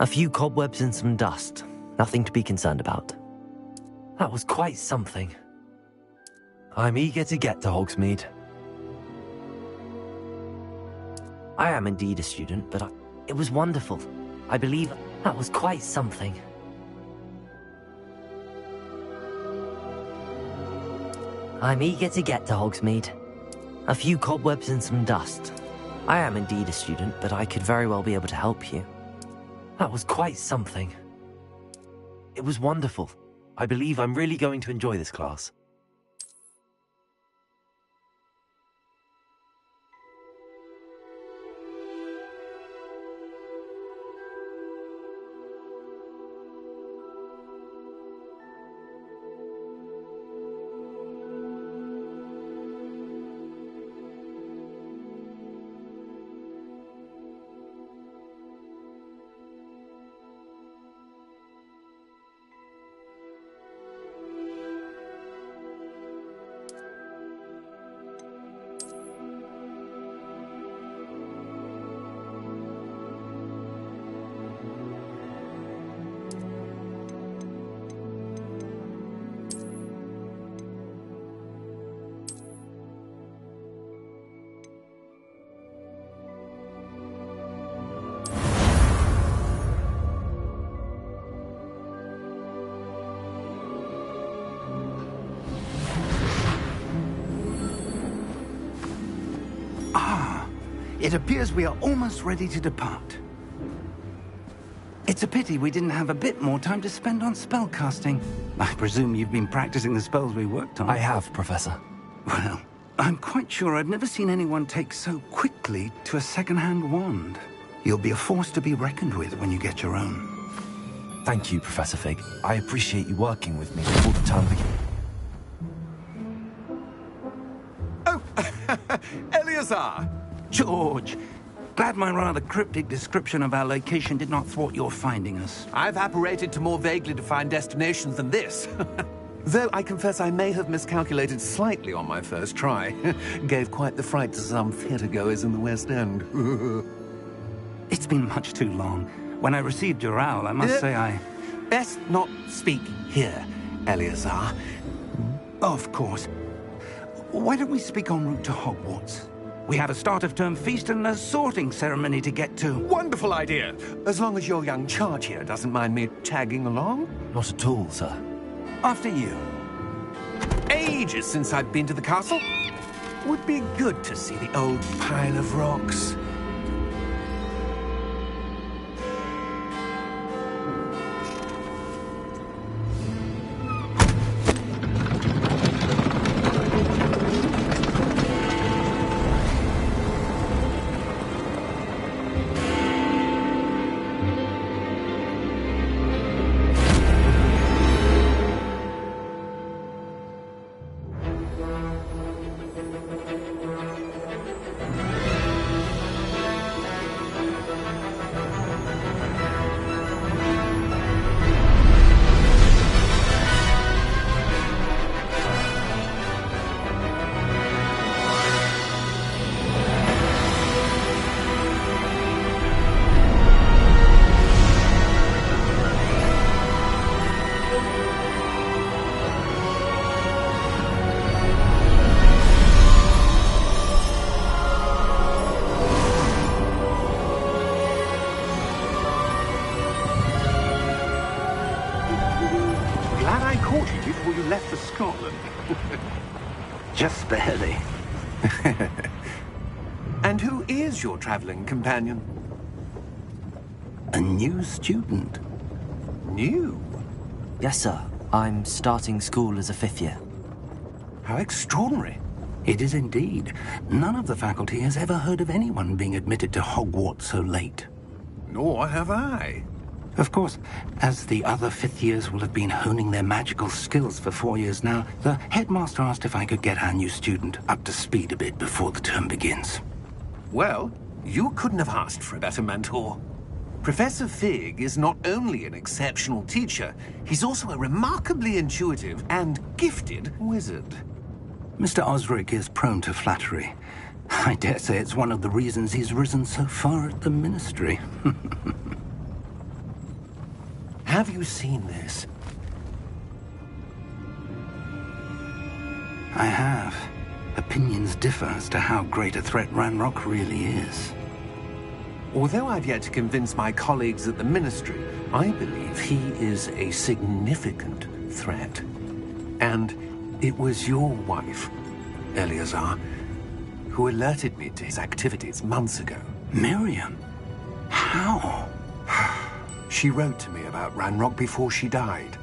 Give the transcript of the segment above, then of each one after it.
A few cobwebs and some dust. Nothing to be concerned about. That was quite something. I'm eager to get to Hogsmeade. I am indeed a student, but it was wonderful. I believe that was quite something. I'm eager to get to Hogsmeade. A few cobwebs and some dust. I am indeed a student, but I could very well be able to help you. That was quite something. It was wonderful. I believe I'm really going to enjoy this class. It appears we are almost ready to depart. It's a pity we didn't have a bit more time to spend on spellcasting. I presume you've been practicing the spells we worked on. I have, Professor. Well, I'm quite sure I've never seen anyone take so quickly to a second-hand wand. You'll be a force to be reckoned with when you get your own. Thank you, Professor Fig. I appreciate you working with me before the term begins. Oh, Eleazar! George, glad my rather cryptic description of our location did not thwart your finding us. I've apparated to more vaguely defined destinations than this. Though I confess I may have miscalculated slightly on my first try. Gave quite the fright to some theatre-goers in the West End. It's been much too long. When I received your owl, I must say I... Best not speak here, Eleazar. Of course. Why don't we speak en route to Hogwarts? We have a start-of-term feast and a sorting ceremony to get to. Wonderful idea! As long as your young charge here doesn't mind me tagging along. Not at all, sir. After you. Ages since I've been to the castle. Would be good to see the old pile of rocks. Before you left for Scotland. Just barely. And who is your traveling companion? A new student. New? Yes, sir. I'm starting school as a 5th year. How extraordinary. It is indeed. None of the faculty has ever heard of anyone being admitted to Hogwarts so late. Nor have I. Of course, as the other 5th years will have been honing their magical skills for 4 years now, the headmaster asked if I could get our new student up to speed a bit before the term begins. Well, you couldn't have asked for a better mentor. Professor Fig is not only an exceptional teacher, he's also a remarkably intuitive and gifted wizard. Mr. Osric is prone to flattery. I dare say it's one of the reasons he's risen so far at the Ministry. Have you seen this? I have. Opinions differ as to how great a threat Ranrock really is. Although I've yet to convince my colleagues at the Ministry, I believe he is a significant threat. And it was your wife, Eleazar, who alerted me to his activities months ago. Miriam? How? She wrote to me about Ranrock before she died,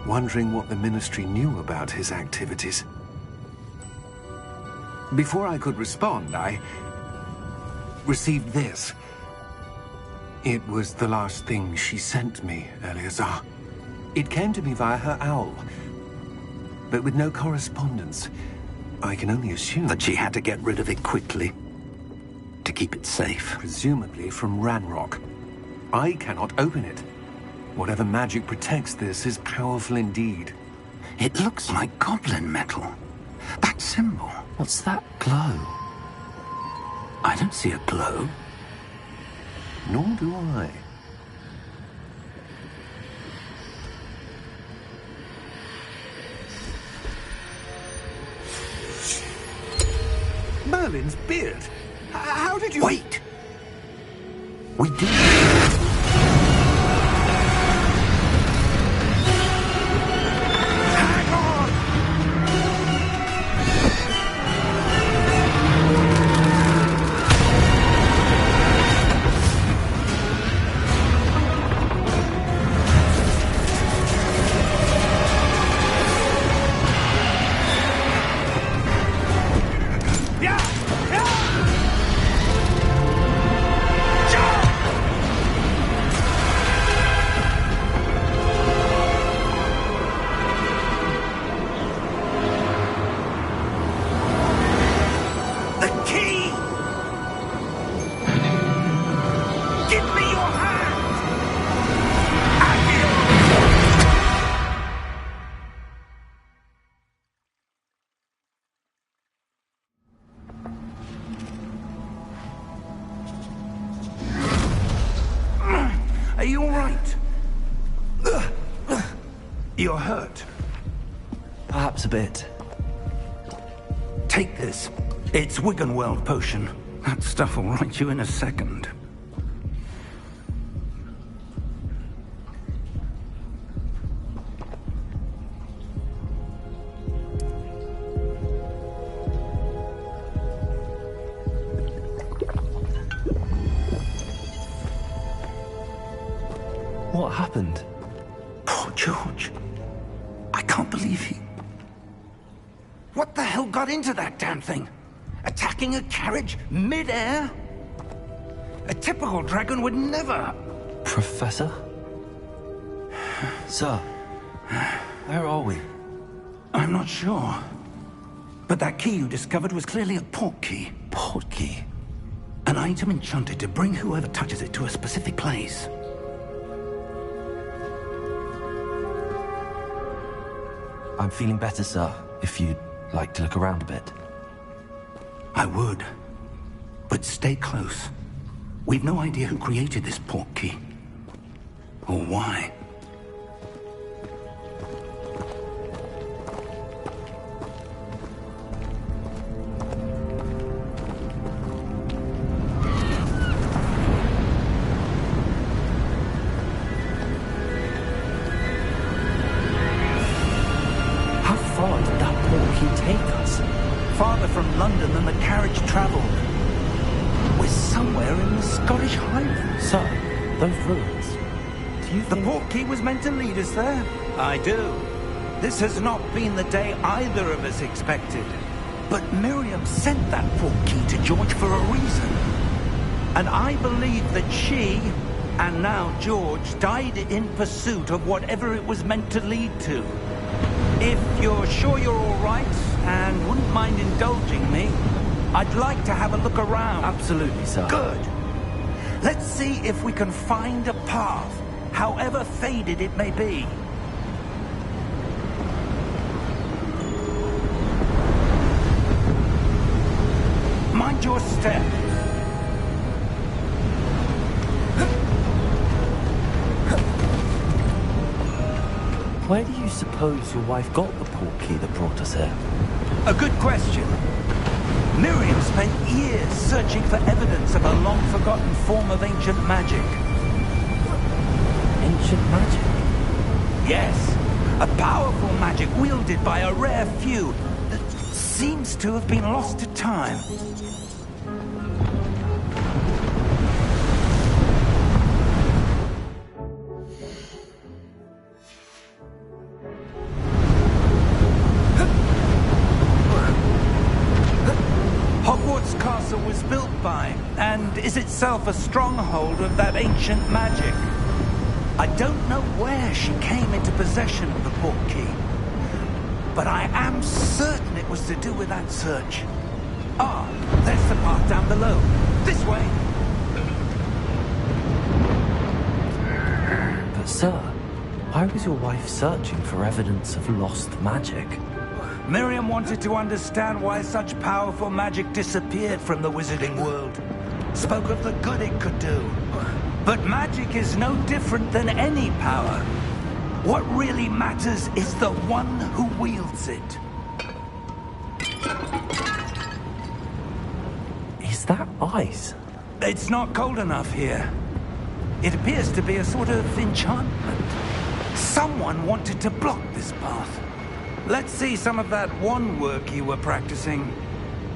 wondering what the Ministry knew about his activities. Before I could respond, I received this. It was the last thing she sent me, Eleazar. It came to me via her owl, but with no correspondence. I can only assume That she had to get rid of it quickly, to keep it safe. presumably from Ranrock. I cannot open it. Whatever magic protects this is powerful indeed. It looks like goblin metal. That symbol. What's that glow? I don't see a glow. Nor do I. Merlin's beard. How did you... Wait! We did. Hang on! The key! Give me your hand! Are you all right? You're hurt. Perhaps a bit. Take this. It's Wiggenweld potion. That stuff will right you in a second. What happened? Poor George. I can't believe he... What the hell got into that damn thing? Attacking a carriage mid-air? A typical dragon would never... Professor? Sir, where are we? I'm not sure. But that key you discovered was clearly a port key. Port key? An item enchanted to bring whoever touches it to a specific place. I'm feeling better, sir, if you'd like to look around a bit. I would. But stay close. We've no idea who created this port key. Or why. How far did that port key take us? Farther from London than the carriage traveled. We're somewhere in the Scottish Highlands. Sir, those ruins. Do you The think... port key was meant to lead us there? I do. This has not been the day either of us expected. But Miriam sent that port key to George for a reason. And I believe that she, and now George, died in pursuit of whatever it was meant to lead to. If you're sure you're all right, and wouldn't mind indulging me, I'd like to have a look around. Absolutely, sir. Good. Let's see if we can find a path, however faded it may be. Mind your step. suppose your wife got the portkey that brought us here? A good question. Miriam spent years searching for evidence of a long-forgotten form of ancient magic. Ancient magic? Yes, a powerful magic wielded by a rare few that seems to have been lost to time. Hogwarts Castle was built by, and is itself a stronghold of that ancient magic. I don't know where she came into possession of the portkey, but I am certain it was to do with that search. Ah, there's the path down below. This way. But sir, why was your wife searching for evidence of lost magic? Miriam wanted to understand why such powerful magic disappeared from the wizarding world. Spoke of the good it could do. But magic is no different than any power. What really matters is the one who wields it. Is that ice? It's not cold enough here. It appears to be a sort of enchantment. Someone wanted to block this path. Let's see some of that wand work you were practicing.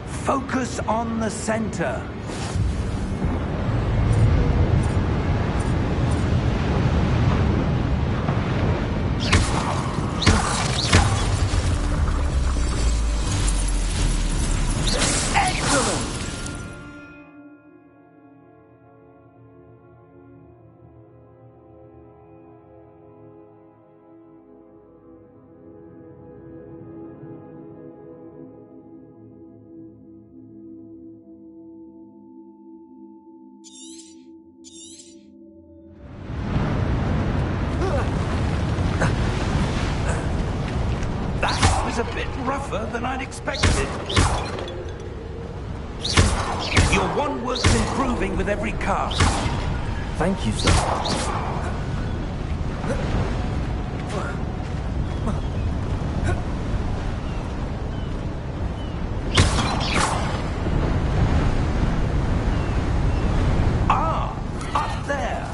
Focus on the center. A bit rougher than I'd expected. Your wand work's improving with every cast. Thank you, sir. Ah, up there.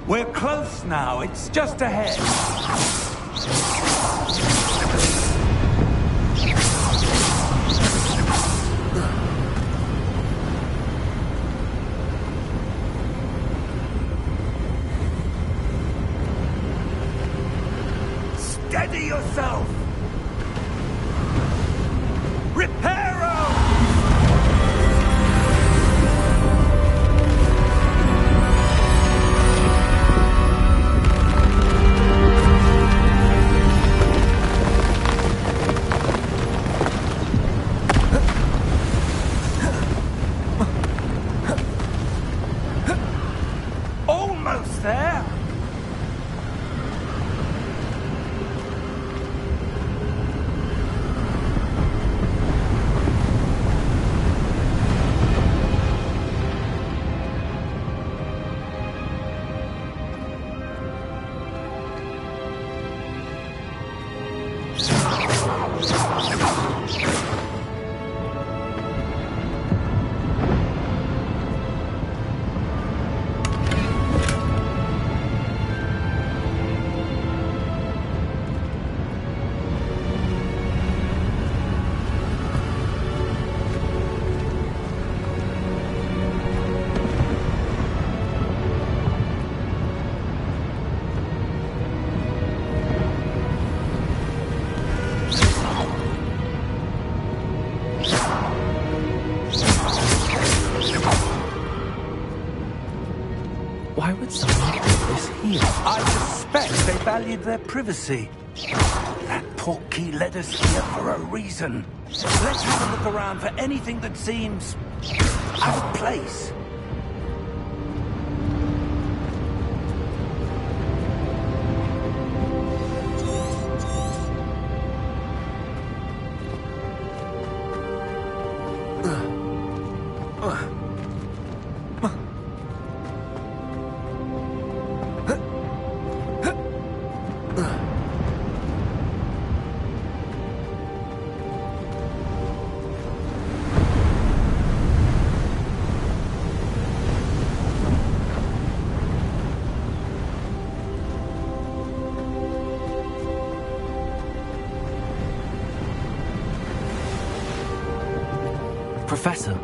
We're close now. It's just ahead. Steady yourself. Reparo! Almost there. I suspect they valued their privacy. That portkey led us here for a reason. Let's have a look around for anything that seems out of place. Professor,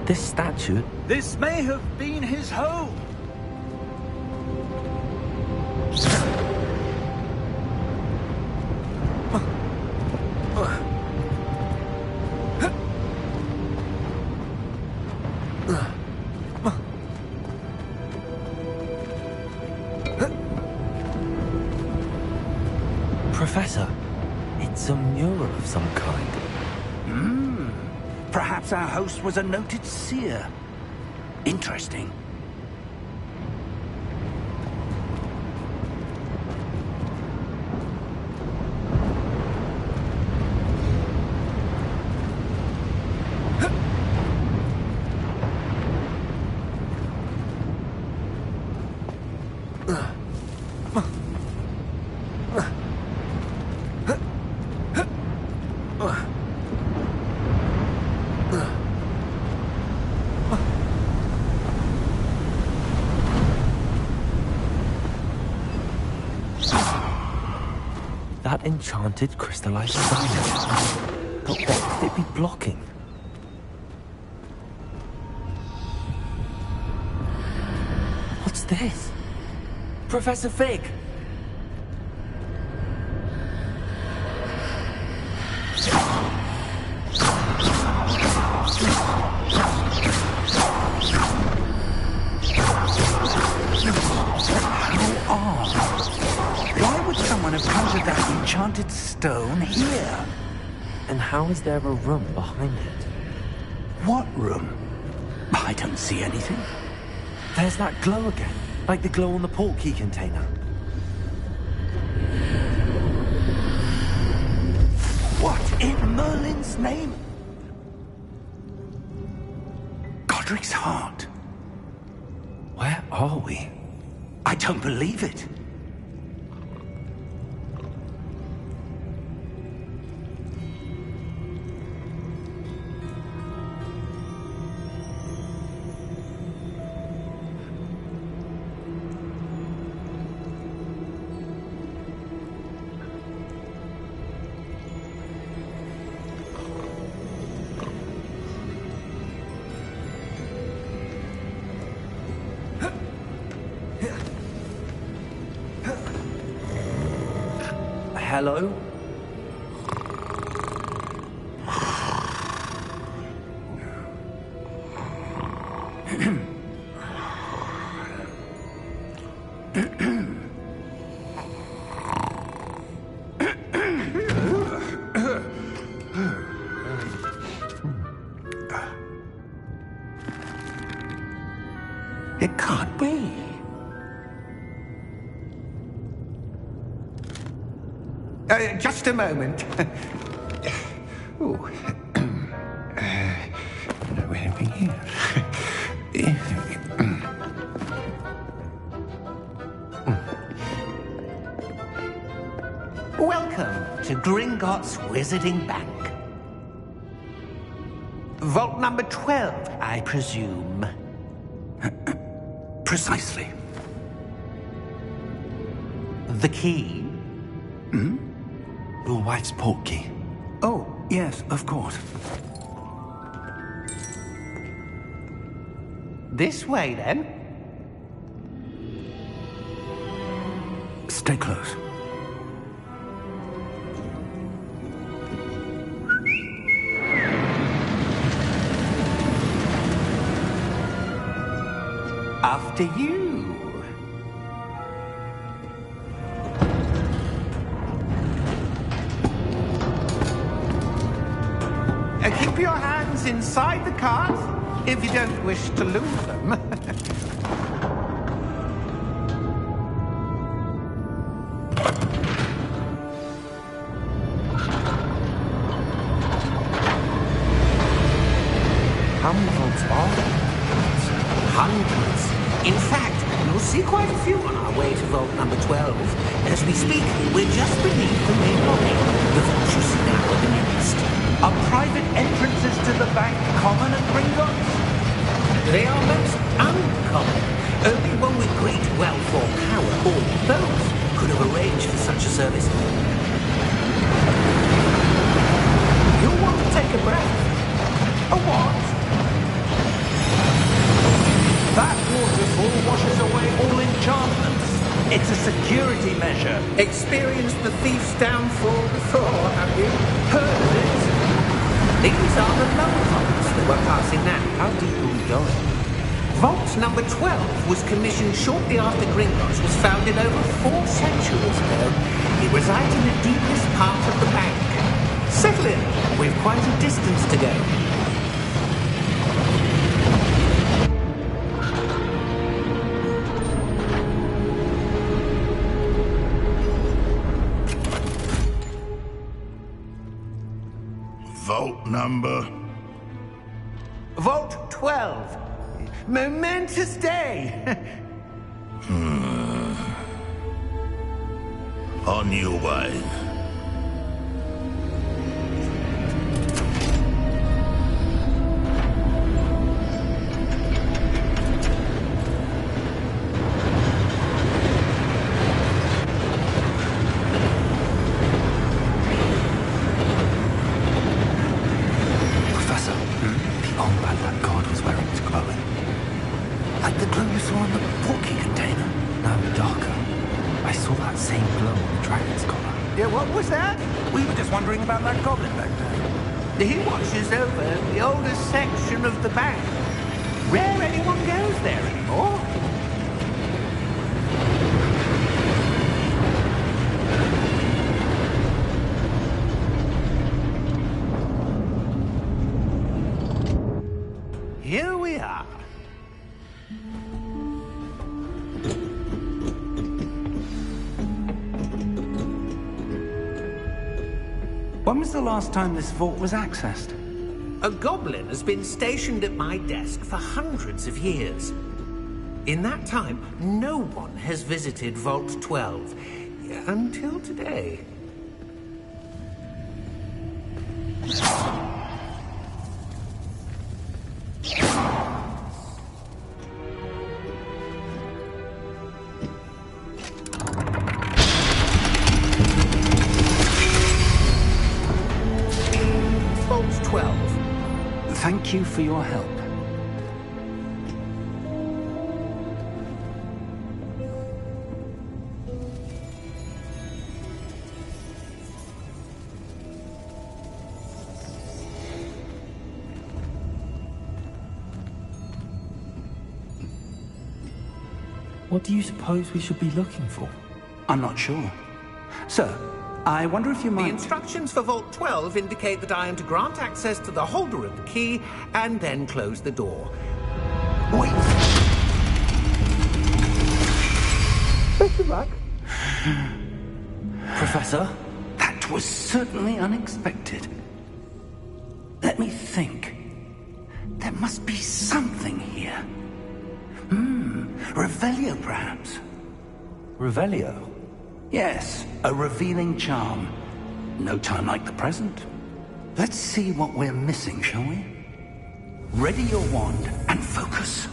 this statue... This may have been his home. Professor, it's a mural of some kind. Perhaps our host was a noted seer. Interesting. That enchanted crystallized diamond. But what could it be blocking? What's this? Professor Fig! That enchanted stone here. And how is there a room behind it? What room? I don't see anything. There's that glow again, like the glow on the portkey container. What in Merlin's name? Godric's heart. Where are we? I don't believe it. Hello? It can't be. Just a moment. Ooh. Where are we here? Welcome to Gringotts Wizarding Bank. Vault number 12, I presume. Precisely. The key? Hmm? Your wife's portkey. Oh, yes, of course. This way, then. Stay close. After you. Keep your hands inside the cart if you don't wish to lose them. How many vaults are there? Hundreds. In fact, you'll see quite a few on our way to vault number 12. As we speak, we're just beneath the main lobby. The vault you see now are the nearest. Are private entrances to the bank common at Gringotts? They are most uncommon. Only one with great wealth or power, or both, could have arranged for such a service. You'll want to take a breath. A what? That waterfall washes away all enchantments. It's a security measure. Experienced the thief's downfall before, have you? Heard of it? These are the lower vaults that we're passing now. How deep are we going? Vault number 12 was commissioned shortly after Gringotts was founded over 4 centuries ago. It resides in the deepest part of the bank. Settle in. We've quite a distance to go. Vault number? Vault 12. Momentous day. On your way. Professor, the arm band that guard was wearing is glowing. Like the glow you saw in the portkey container. No, darker. I saw that same glow on the dragon's collar. Yeah, what was that? We were just wondering about that goblin back there. He watches over the oldest section of the bank. Rare anyone goes there anymore. Here we are. When was the last time this vault was accessed? A goblin has been stationed at my desk for hundreds of years. In that time, no one has visited Vault 12. Until today. Vault 12. Thank you for your help. What do you suppose we should be looking for? I'm not sure. Sir, I wonder if you The might... instructions for Vault 12 indicate that I am to grant access to the holder of the key and then close the door. Wait! Best of luck. Professor? That was certainly unexpected. Let me think. There must be something here. Revelio, perhaps. Revelio? Yes, a revealing charm. No time like the present. Let's see what we're missing, shall we? Ready your wand and focus.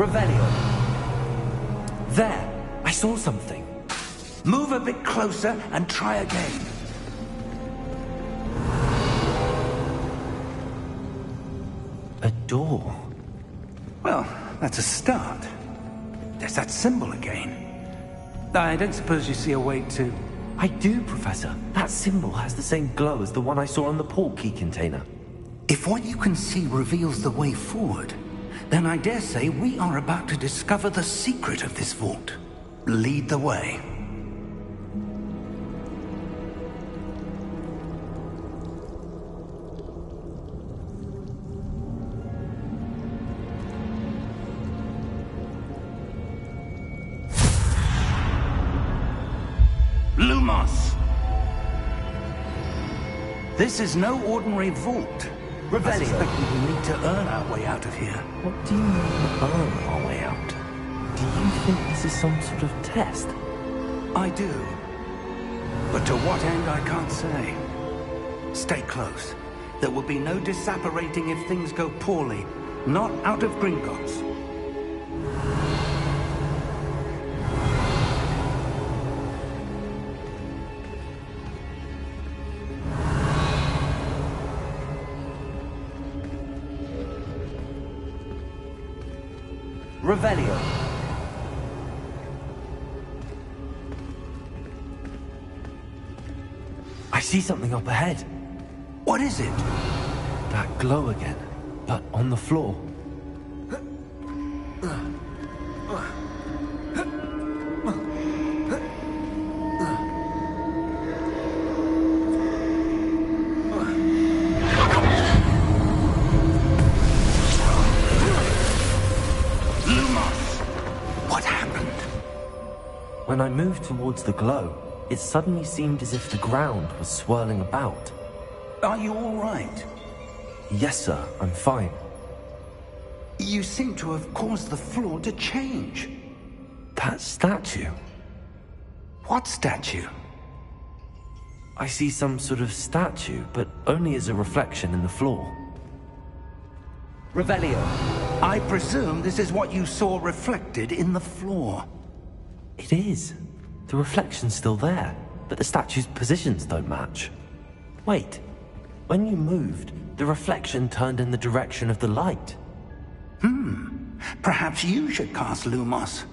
Revelio. There! I saw something. Move a bit closer and try again. A door. Well, that's a start. There's that symbol again. I don't suppose you see a way to... I do, Professor. That symbol has the same glow as the one I saw on the port key container. If what you can see reveals the way forward, then I dare say we are about to discover the secret of this vault. Lead the way. Lumos! This is no ordinary vault. I suspect we will need to earn our way out of here. What do you mean, earn our way out? Do you think this is some sort of test? I do. But to what end, I can't say. Stay close. There will be no disapparating if things go poorly. Not out of Gringotts. Revelio. I see something up ahead. What is it? That glow again, but on the floor. When I moved towards the glow, it suddenly seemed as if the ground was swirling about. Are you all right? Yes, sir, I'm fine. You seem to have caused the floor to change. That statue? What statue? I see some sort of statue, but only as a reflection in the floor. Revelio, I presume this is what you saw reflected in the floor. It is. The reflection's still there, but the statue's positions don't match. Wait, when you moved, the reflection turned in the direction of the light. Perhaps you should cast Lumos.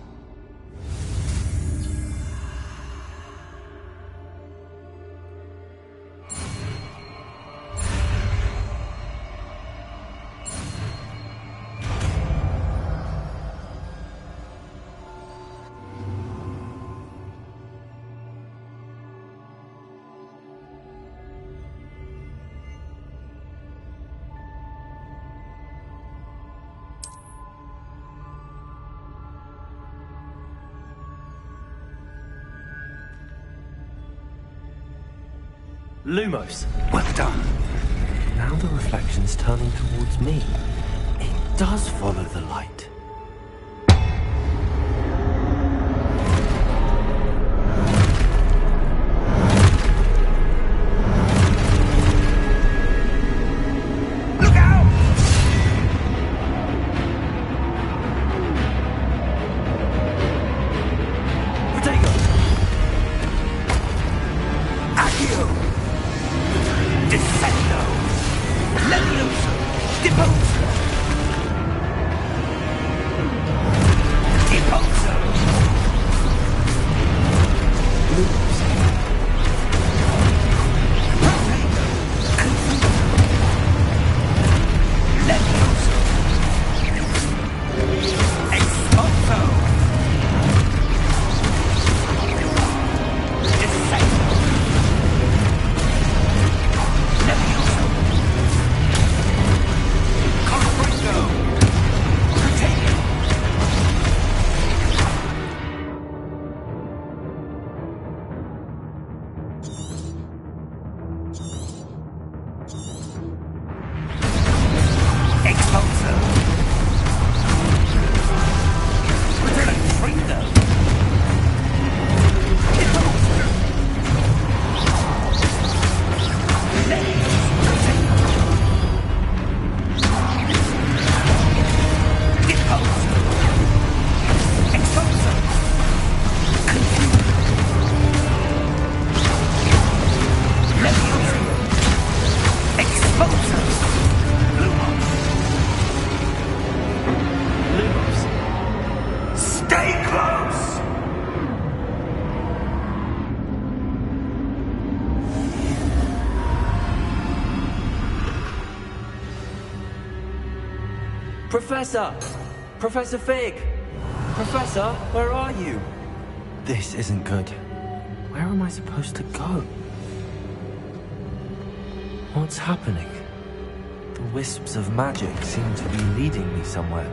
Lumos! Well done. Now the reflection's turning towards me. It does follow the light. Look out! Potato! Accio! Defendo! Levioso! Deposo! Professor! Professor Fig! Professor, where are you? This isn't good. Where am I supposed to go? What's happening? The wisps of magic seem to be leading me somewhere.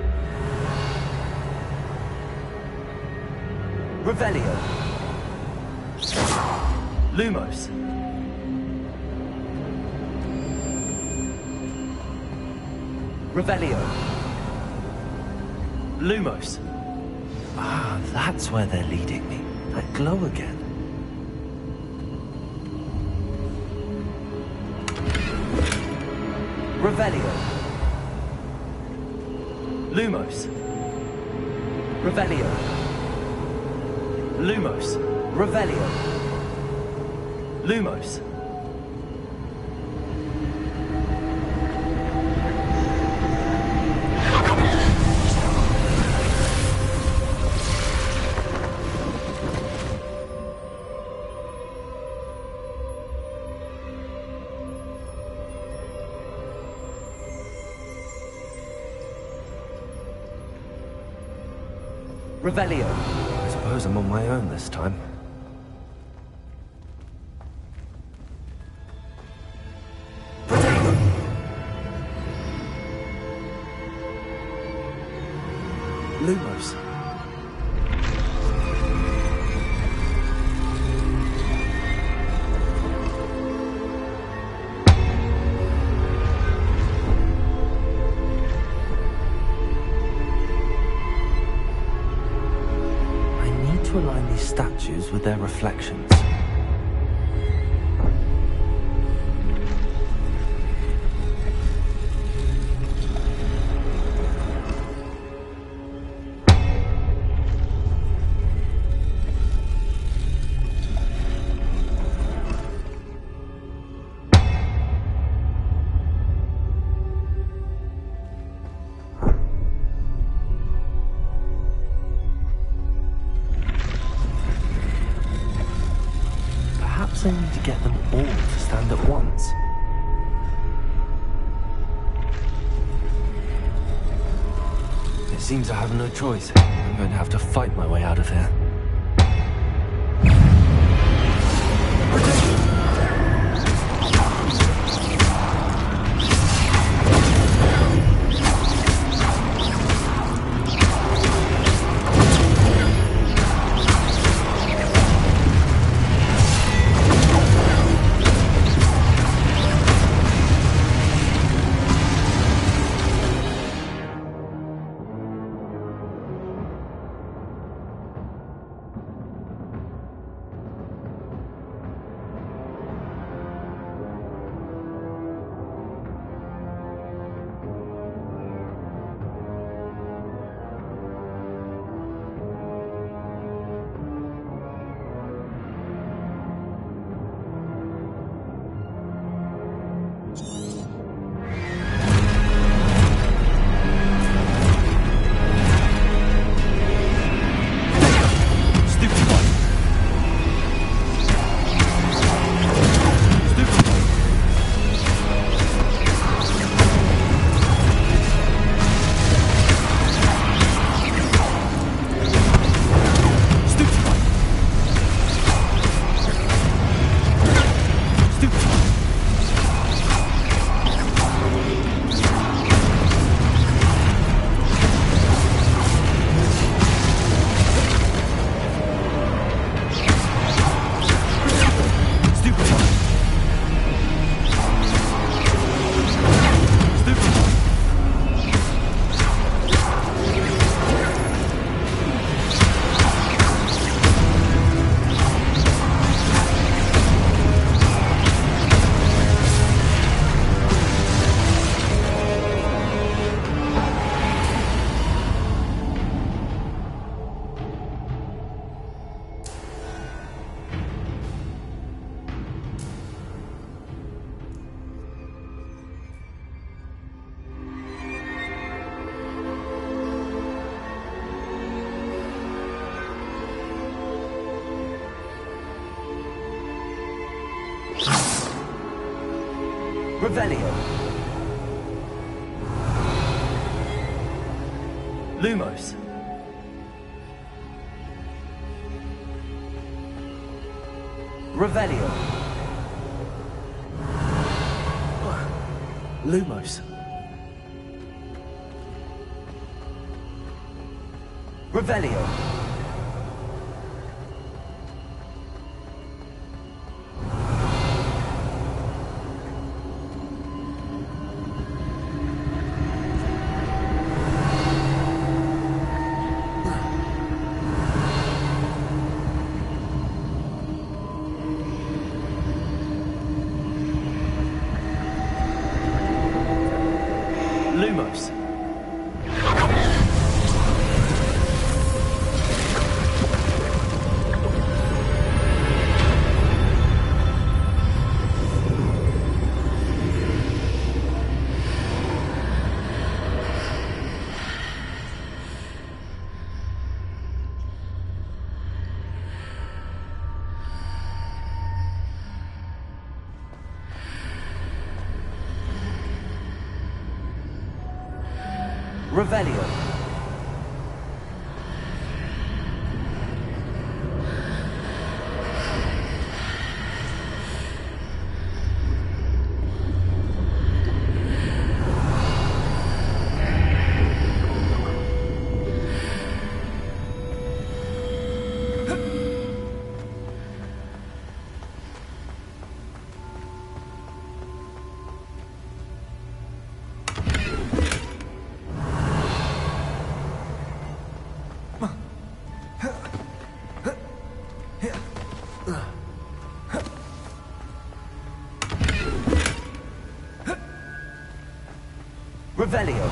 Revelio! Lumos! Revelio! Lumos! Ah, that's where they're leading me. That glow again. Revelio. Lumos. Revelio. Lumos. Revelio. Lumos. Revelio. I suppose I'm on my own this time. Potato! Lumos. To align these statues with their reflections. Perhaps I need to get them all to stand at once. It seems I have no choice. I'm going to have to fight my way out of here. Revelio. Lumos. Revelio. Lumos. Revelio. Lumos. Revelio. Revelio.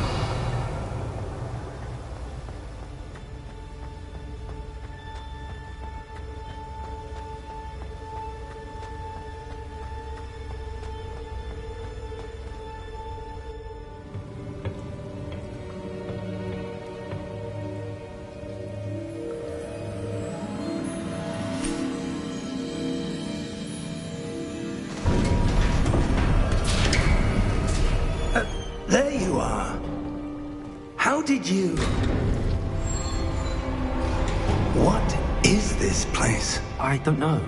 There you are. How did you... What is this place? I don't know.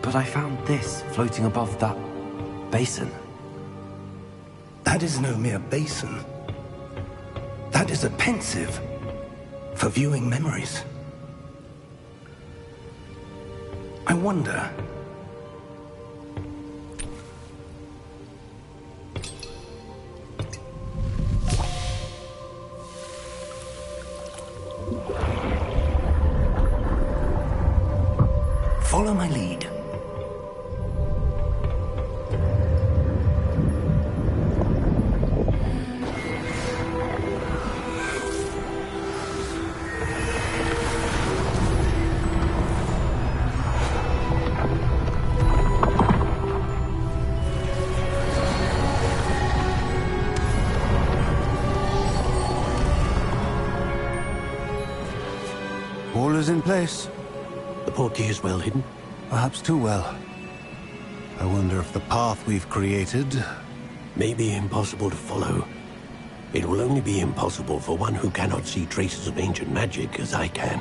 But I found this floating above that basin. That is no mere basin. That is a pensive for viewing memories. I wonder... Follow my lead. All is in place. The portkey is well hidden. Perhaps too well. I wonder if the path we've created... May be impossible to follow. It will only be impossible for one who cannot see traces of ancient magic as I can.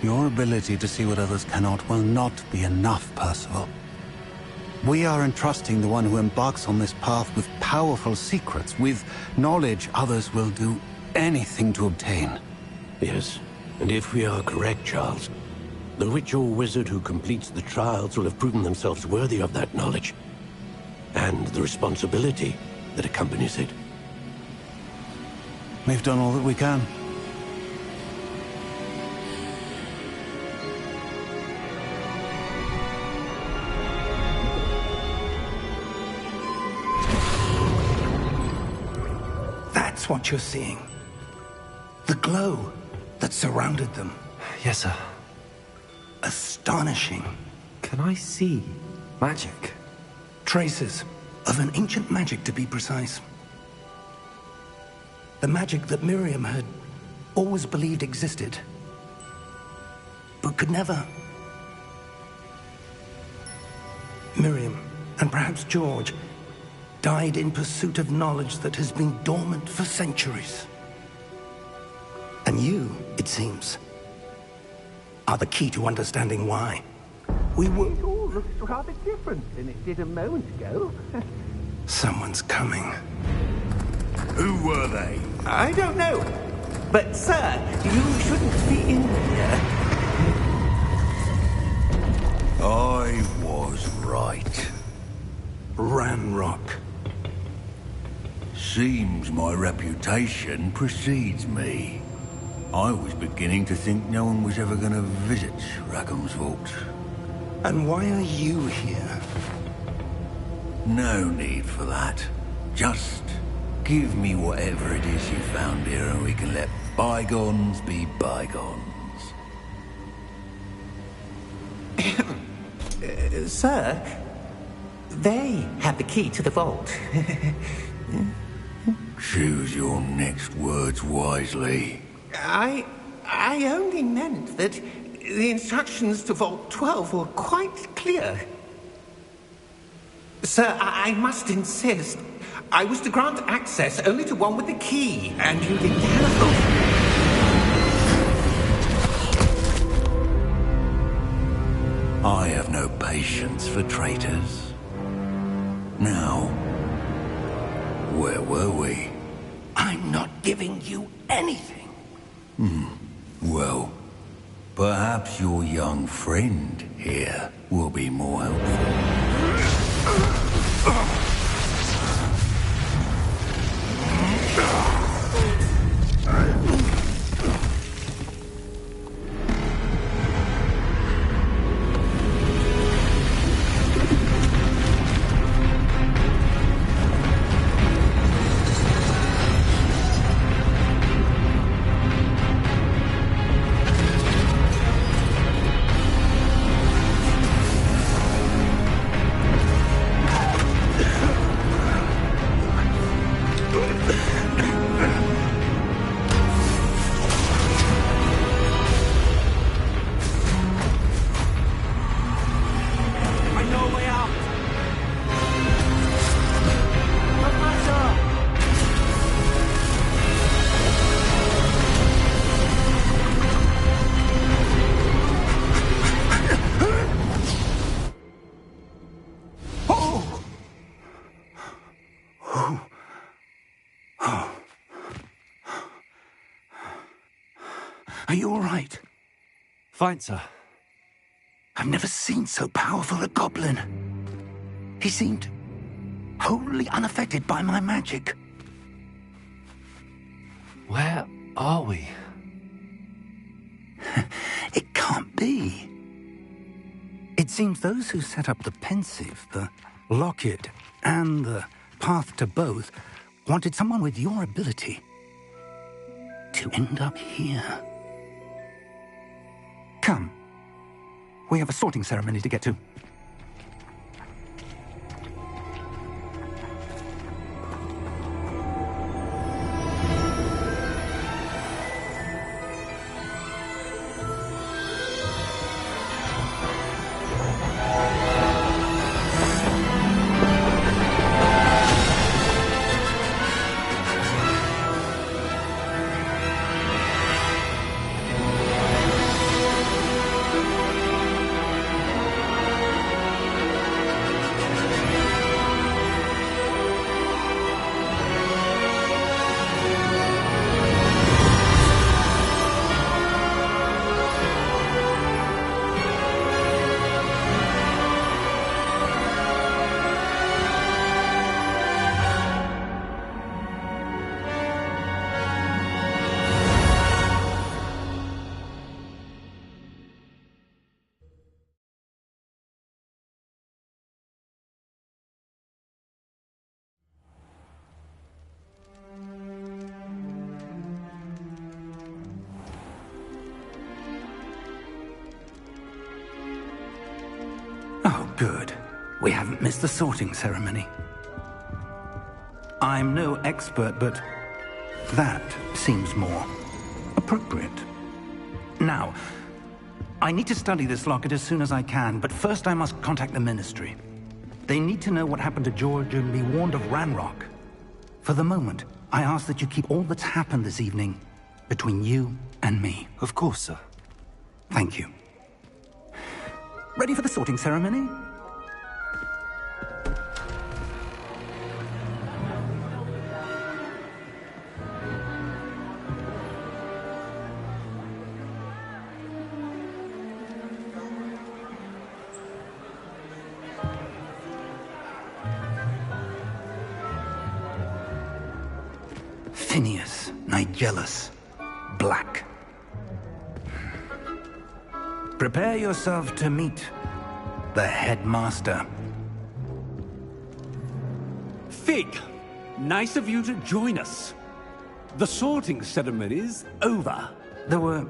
Your ability to see what others cannot will not be enough, Percival. We are entrusting the one who embarks on this path with powerful secrets, with knowledge others will do anything to obtain. Yes, and if we are correct, Charles, the witch or wizard who completes the trials will have proven themselves worthy of that knowledge, and the responsibility that accompanies it. We've done all that we can. That's what you're seeing. The glow that surrounded them. Yes, sir. Astonishing. Can I see magic? Traces of an ancient magic, to be precise. The magic that Miriam had always believed existed, but could never. Miriam, and perhaps George, died in pursuit of knowledge that has been dormant for centuries. And you, it seems, are the key to understanding why. We were... It all looks rather different than it did a moment ago. Someone's coming. Who were they? I don't know. But, sir, you shouldn't be in here. I was right. Ranrock. Seems my reputation precedes me. I was beginning to think no one was ever going to visit Rackham's vault. And why are you here? No need for that. Just give me whatever it is you found here and we can let bygones be bygones. Sir, they have the key to the vault. Choose your next words wisely. I only meant that the instructions to Vault 12 were quite clear. Sir, I must insist. I was to grant access only to one with the key, and you didn't have... I have no patience for traitors. Now, where were we? I'm not giving you anything. Well, perhaps your young friend here will be more helpful. Are you all right? Fine, sir. I've never seen so powerful a goblin. He seemed wholly unaffected by my magic. Where are we? It can't be. It seems those who set up the pensive, the locket, and the path to both wanted someone with your ability to end up here. Come. We have a sorting ceremony to get to. Oh, good. We haven't missed the sorting ceremony. I'm no expert, but that seems more appropriate. Now, I need to study this locket as soon as I can, but first I must contact the Ministry. They need to know what happened to George and be warned of Ranrock. For the moment, I ask that you keep all that's happened this evening between you and me. Of course, sir. Thank you. Ready for the sorting ceremony? Phineas, Nigellus, Black. Prepare yourself to meet the headmaster. Fig, nice of you to join us. The sorting ceremony's over. There were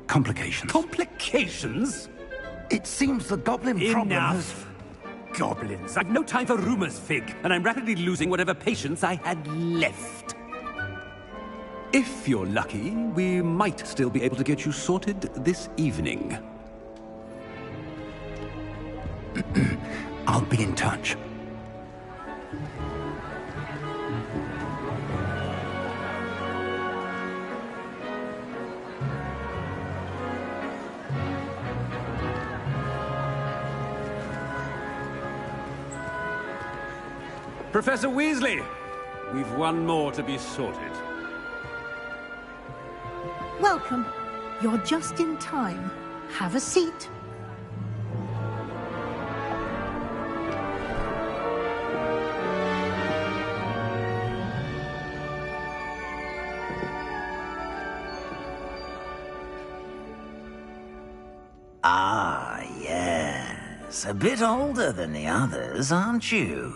complications. Complications? It seems the goblin problem has... Enough. Goblins. I've no time for rumors, Fig, and I'm rapidly losing whatever patience I had left. If you're lucky, we might still be able to get you sorted this evening. I'll be in touch. Professor Weasley, we've one more to be sorted. Welcome. You're just in time. Have a seat. Ah, yes. A bit older than the others, aren't you?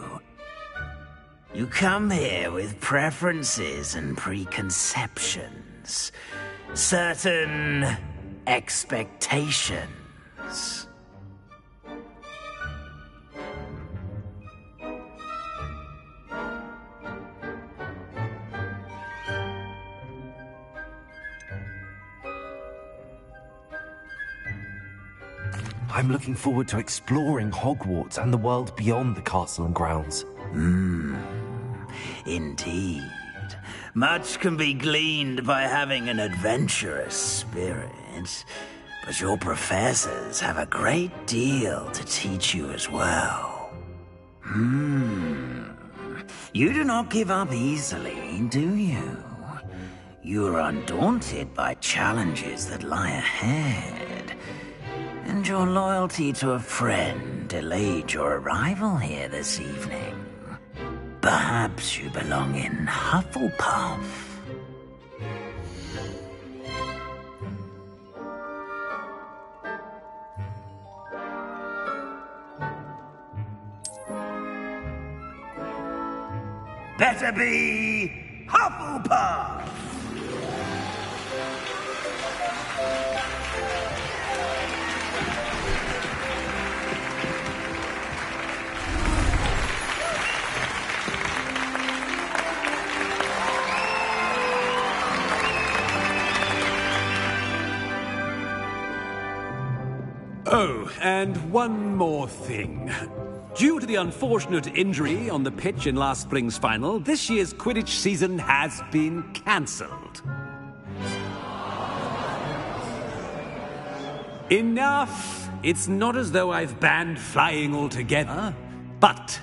You come here with preferences and preconceptions. Certain expectations. I'm looking forward to exploring Hogwarts and the world beyond the castle and grounds. Indeed. Much can be gleaned by having an adventurous spirit, but your professors have a great deal to teach you as well. You do not give up easily, do you? You are undaunted by challenges that lie ahead, and your loyalty to a friend delayed your arrival here this evening. Perhaps you belong in Hufflepuff. Better be Hufflepuff! Oh, and one more thing. Due to the unfortunate injury on the pitch in last spring's final, this year's Quidditch season has been cancelled. Enough! It's not as though I've banned flying altogether, but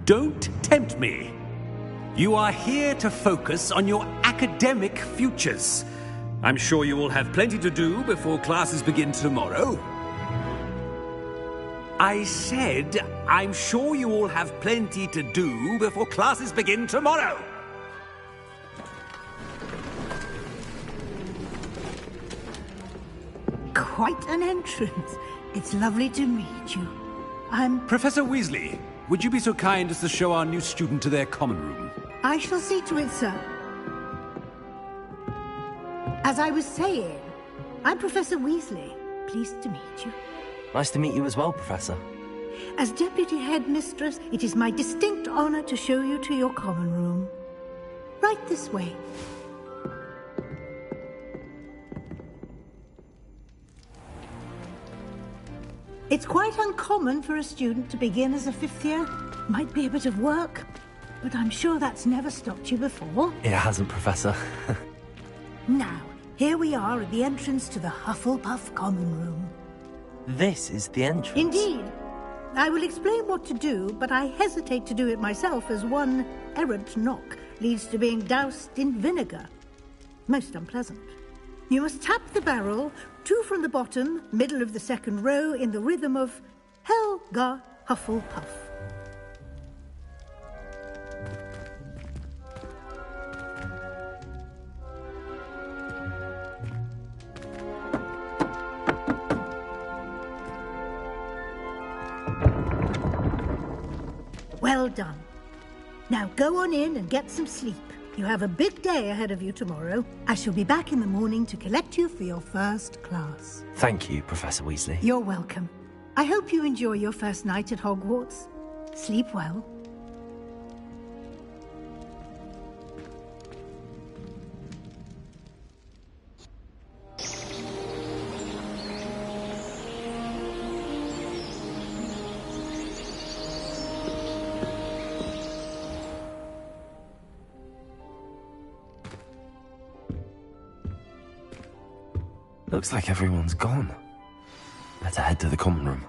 don't tempt me. You are here to focus on your academic futures. I'm sure you will have plenty to do before classes begin tomorrow. I said, I'm sure you all have plenty to do before classes begin tomorrow. Quite an entrance. It's lovely to meet you. I'm... Professor Weasley, would you be so kind as to show our new student to their common room? I shall see to it, sir. As I was saying, I'm Professor Weasley. Pleased to meet you. Nice to meet you as well, Professor. As Deputy Headmistress, it is my distinct honor to show you to your common room. Right this way. It's quite uncommon for a student to begin as a fifth year. Might be a bit of work, but I'm sure that's never stopped you before. It hasn't, Professor. Now, here we are at the entrance to the Hufflepuff Common Room. This is the entrance? Indeed. I will explain what to do, but I hesitate to do it myself as one errant knock leads to being doused in vinegar. Most unpleasant. You must tap the barrel, 2 from the bottom, middle of the second row, in the rhythm of Helga Hufflepuff. Well done. Now go on in and get some sleep. You have a big day ahead of you tomorrow. I shall be back in the morning to collect you for your first class. Thank you, Professor Weasley. You're welcome. I hope you enjoy your first night at Hogwarts. Sleep well. Looks like everyone's gone. Better head to the common room.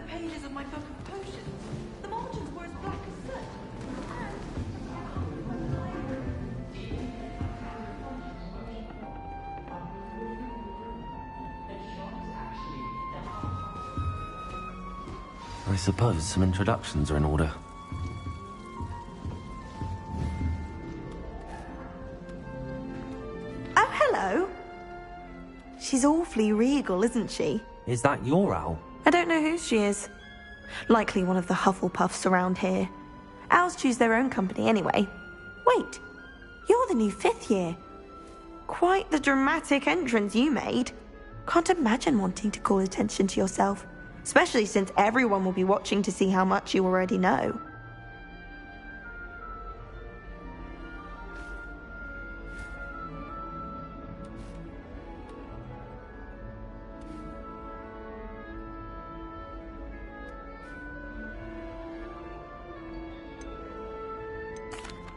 Pages of my book of potions. The margins were as black as soot. I suppose some introductions are in order. Oh, hello. She's awfully regal, isn't she? Is that your owl? I don't know who she is. Likely one of the Hufflepuffs around here. Owls choose their own company anyway. Wait, you're the new 5th year. Quite the dramatic entrance you made. Can't imagine wanting to call attention to yourself, especially since everyone will be watching to see how much you already know.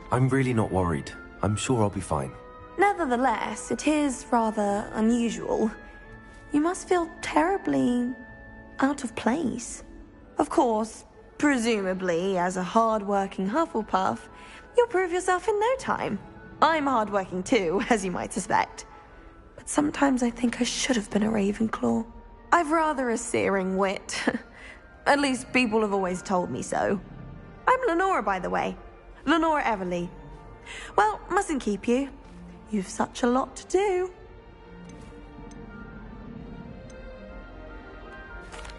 I'm really not worried. I'm sure I'll be fine. Nevertheless, it is rather unusual. You must feel terribly out of place. Of course, presumably, as a hard-working Hufflepuff, you'll prove yourself in no time. I'm hard-working too, as you might suspect. But sometimes I think I should have been a Ravenclaw. I've rather a searing wit. At least people have always told me so. I'm Lenora, by the way. Lenora Everly. Well, mustn't keep you. You've such a lot to do.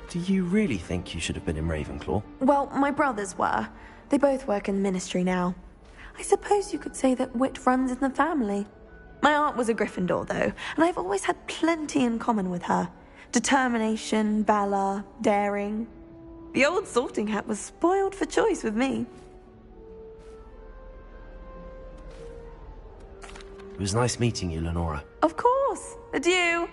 Do you really think you should have been in Ravenclaw? Well, my brothers were. They both work in the ministry now. I suppose you could say that wit runs in the family. My aunt was a Gryffindor, though, and I've always had plenty in common with her. Determination, valor, daring. The old sorting hat was spoiled for choice with me. It was nice meeting you, Lenora. Of course. Adieu.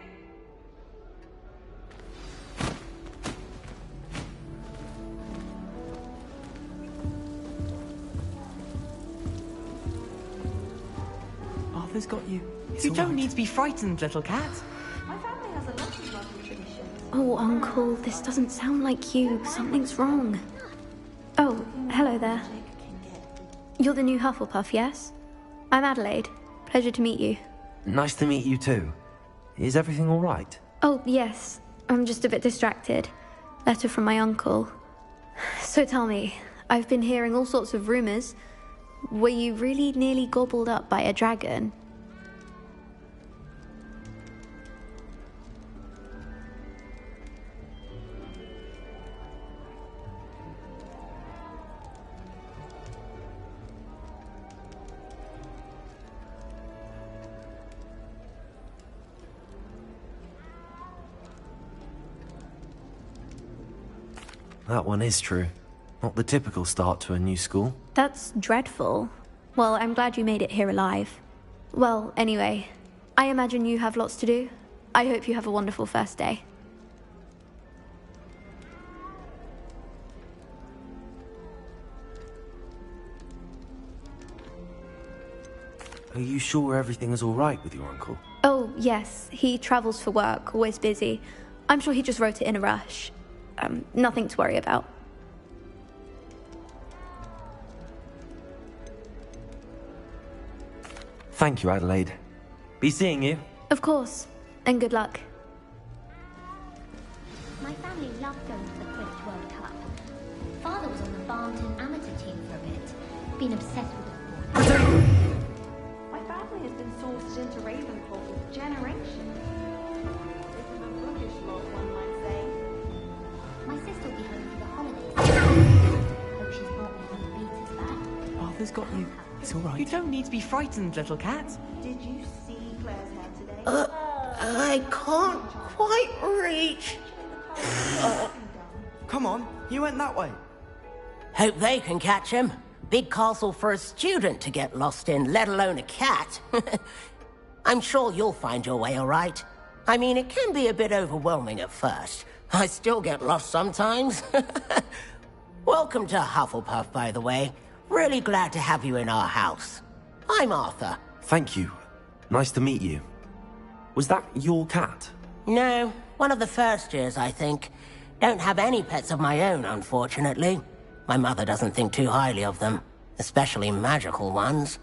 Arthur's got you. You don't need to be frightened, little cat. My family has a lovely tradition. Oh, Uncle, this doesn't sound like you. Something's wrong. Oh, hello there. You're the new Hufflepuff, yes? I'm Adelaide. Pleasure to meet you. Nice to meet you too. Is everything all right? Oh, yes. I'm just a bit distracted. Letter from my uncle. So tell me, I've been hearing all sorts of rumors. Were you really nearly gobbled up by a dragon? That one is true. Not the typical start to a new school. That's dreadful. Well, I'm glad you made it here alive. Well, anyway, I imagine you have lots to do. I hope you have a wonderful first day. Are you sure everything is all right with your uncle? Oh, yes. He travels for work, always busy. I'm sure he just wrote it in a rush. Nothing to worry about. Thank you, Adelaide. Be seeing you. Of course. And good luck. My family loved going to the Quidditch World Cup. Father was on the Barnton amateur team for a bit. Been obsessed with the sport. My family has been sourced into Ravenclaw for generations. This is a bookish lot, one might say. My sister will be home for the holidays. Hope she's brought me some beaters back. Arthur's got you. It's all right. You don't need to be frightened, little cat. Did you see Claire's hair today? I can't quite reach. Come on, you went that way. Hope they can catch him. Big castle for a student to get lost in, let alone a cat. I'm sure you'll find your way all right. I mean, it can be a bit overwhelming at first. I still get lost sometimes. Welcome to Hufflepuff, by the way. Really glad to have you in our house. I'm Arthur. Thank you. Nice to meet you. Was that your cat? No, one of the first years, I think. Don't have any pets of my own, unfortunately. My mother doesn't think too highly of them, especially magical ones.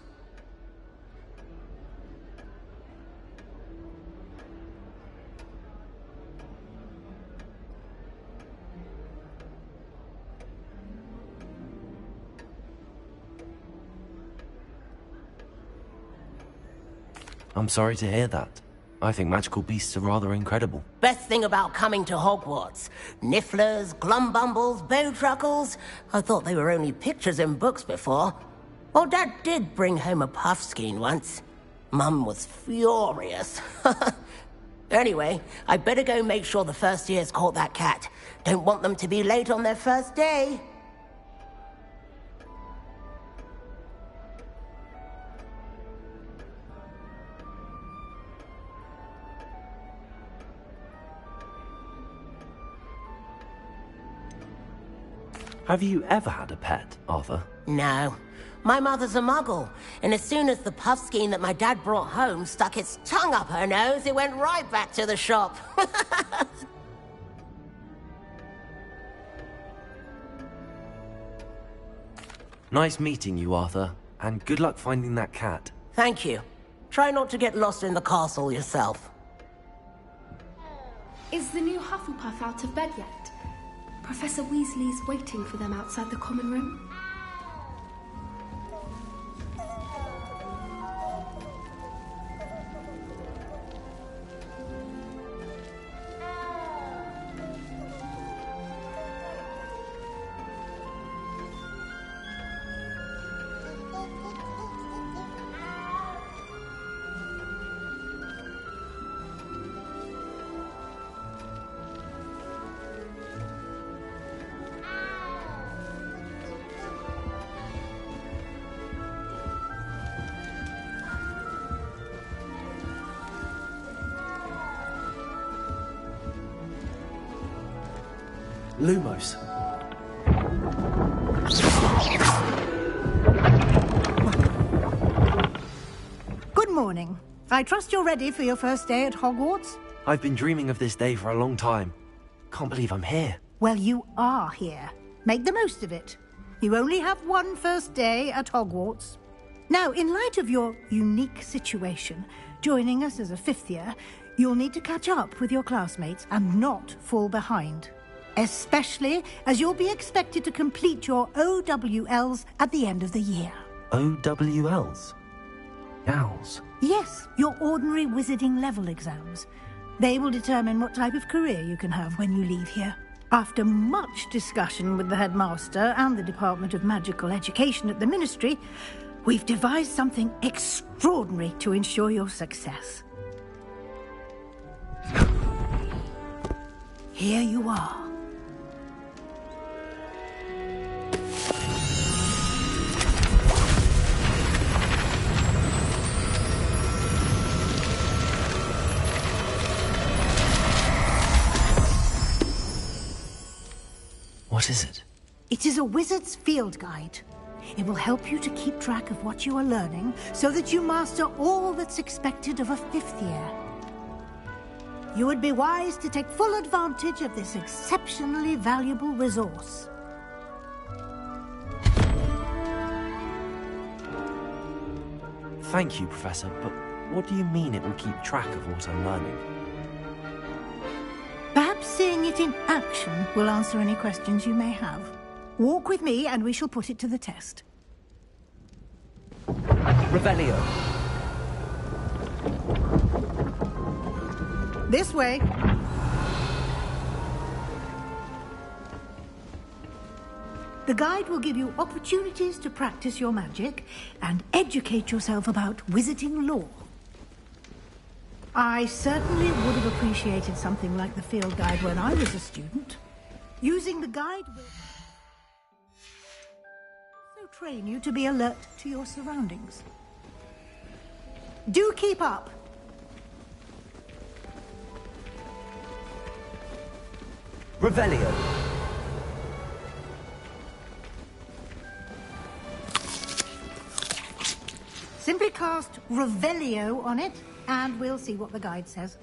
I'm sorry to hear that. I think magical beasts are rather incredible. Best thing about coming to Hogwarts. Nifflers, Glumbumbles, Bowtruckles. I thought they were only pictures in books before. Well, Dad did bring home a Puffskein once. Mum was furious. Anyway, I better go make sure the first years caught that cat. Don't want them to be late on their first day. Have you ever had a pet, Arthur? No. My mother's a muggle, and as soon as the Puffskein that my dad brought home stuck its tongue up her nose, it went right back to the shop. Nice meeting you, Arthur, and good luck finding that cat. Thank you. Try not to get lost in the castle yourself. Is the new Hufflepuff out of bed yet? Professor Weasley's waiting for them outside the common room. Lumos. Good morning. I trust you're ready for your first day at Hogwarts? I've been dreaming of this day for a long time. Can't believe I'm here. Well, you are here. Make the most of it. You only have one first day at Hogwarts. Now, in light of your unique situation, joining us as a fifth year, you'll need to catch up with your classmates and not fall behind. Especially as you'll be expected to complete your OWLs at the end of the year. OWLs? Owls? Yes, your ordinary wizarding level exams. They will determine what type of career you can have when you leave here. After much discussion with the headmaster and the Department of Magical Education at the Ministry, we've devised something extraordinary to ensure your success. Here you are. What is it? It is a wizard's field guide. It will help you to keep track of what you are learning so that you master all that's expected of a fifth year. You would be wise to take full advantage of this exceptionally valuable resource. Thank you, Professor, but what do you mean it will keep track of what I'm learning? Perhaps seeing it in action will answer any questions you may have. Walk with me and we shall put it to the test. Revelio. This way. The guide will give you opportunities to practice your magic and educate yourself about wizarding lore. I certainly would have appreciated something like the field guide when I was a student. Using the guide will also train you to be alert to your surroundings. Do keep up. Revelio. Simply cast Revelio on it, and we'll see what the guide says.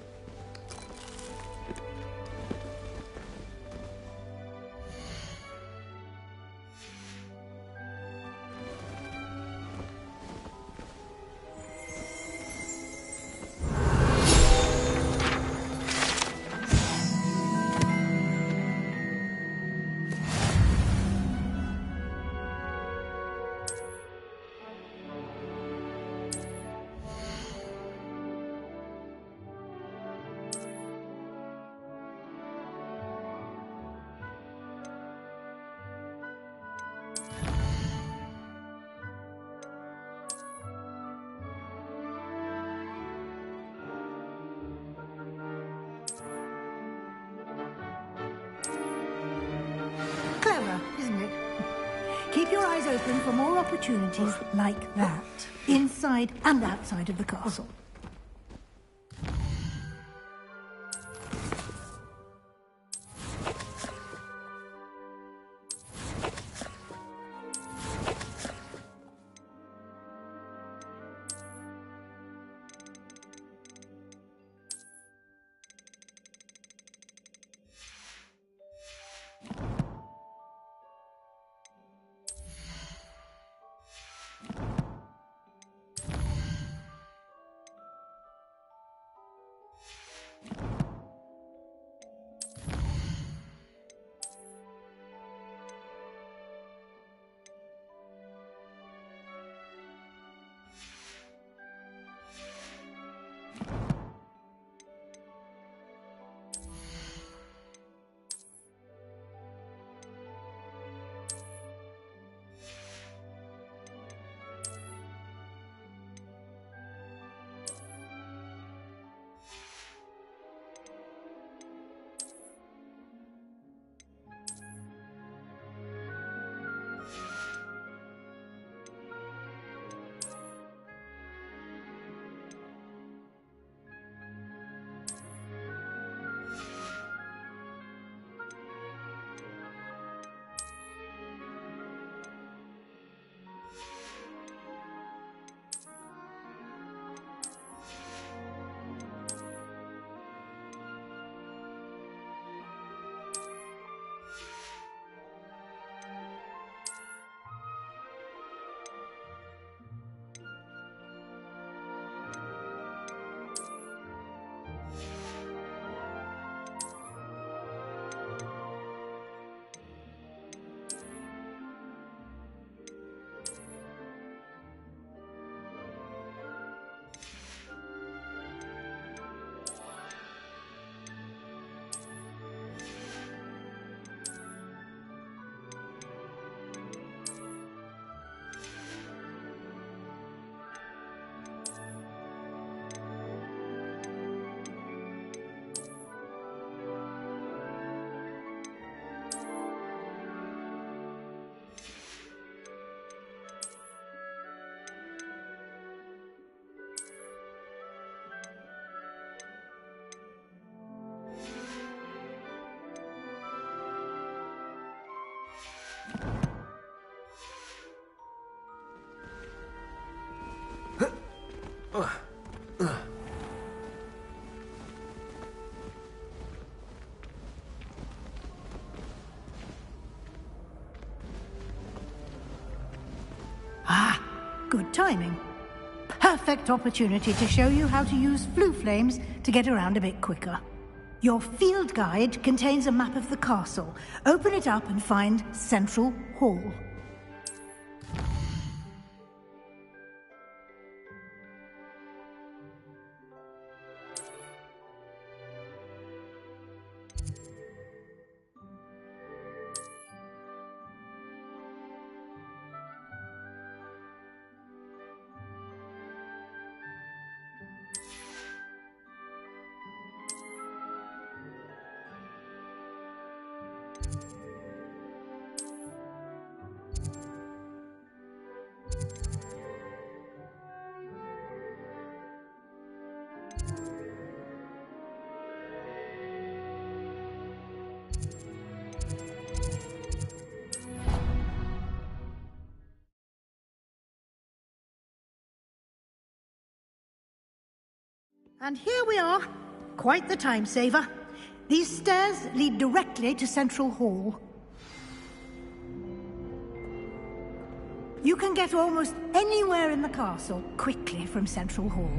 Clever, isn't it? Keep your eyes open for more opportunities like that, inside and outside of the castle. Ah, good timing. Perfect opportunity to show you how to use flue flames to get around a bit quicker. Your field guide contains a map of the castle. Open it up and find Central Hall. And here we are. Quite the time saver. These stairs lead directly to Central Hall. You can get almost anywhere in the castle quickly from Central Hall.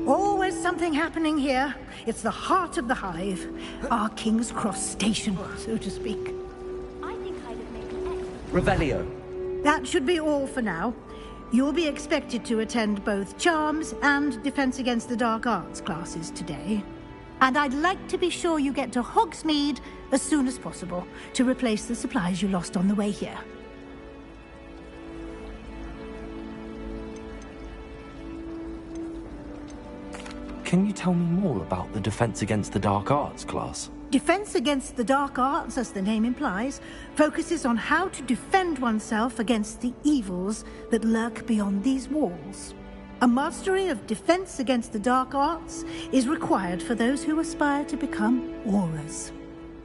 Always something happening here. It's the heart of the hive. Our King's Cross station, so to speak. I think I'd have made an excellent... Revelio. That should be all for now. You'll be expected to attend both Charms and Defense Against the Dark Arts classes today. And I'd like to be sure you get to Hogsmeade as soon as possible to replace the supplies you lost on the way here. Can you tell me more about the Defense Against the Dark Arts class? Defense Against the Dark Arts, as the name implies, focuses on how to defend oneself against the evils that lurk beyond these walls. A mastery of Defense Against the Dark Arts is required for those who aspire to become Aurors.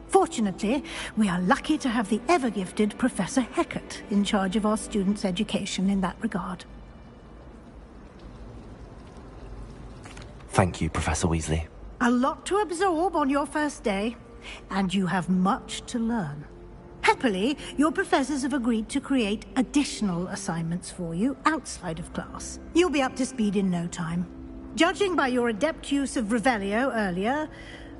Fortunately, we are lucky to have the ever-gifted Professor Hecat in charge of our students' education in that regard. Thank you, Professor Weasley. A lot to absorb on your first day, and you have much to learn. Happily, your professors have agreed to create additional assignments for you outside of class. You'll be up to speed in no time. Judging by your adept use of Revelio earlier,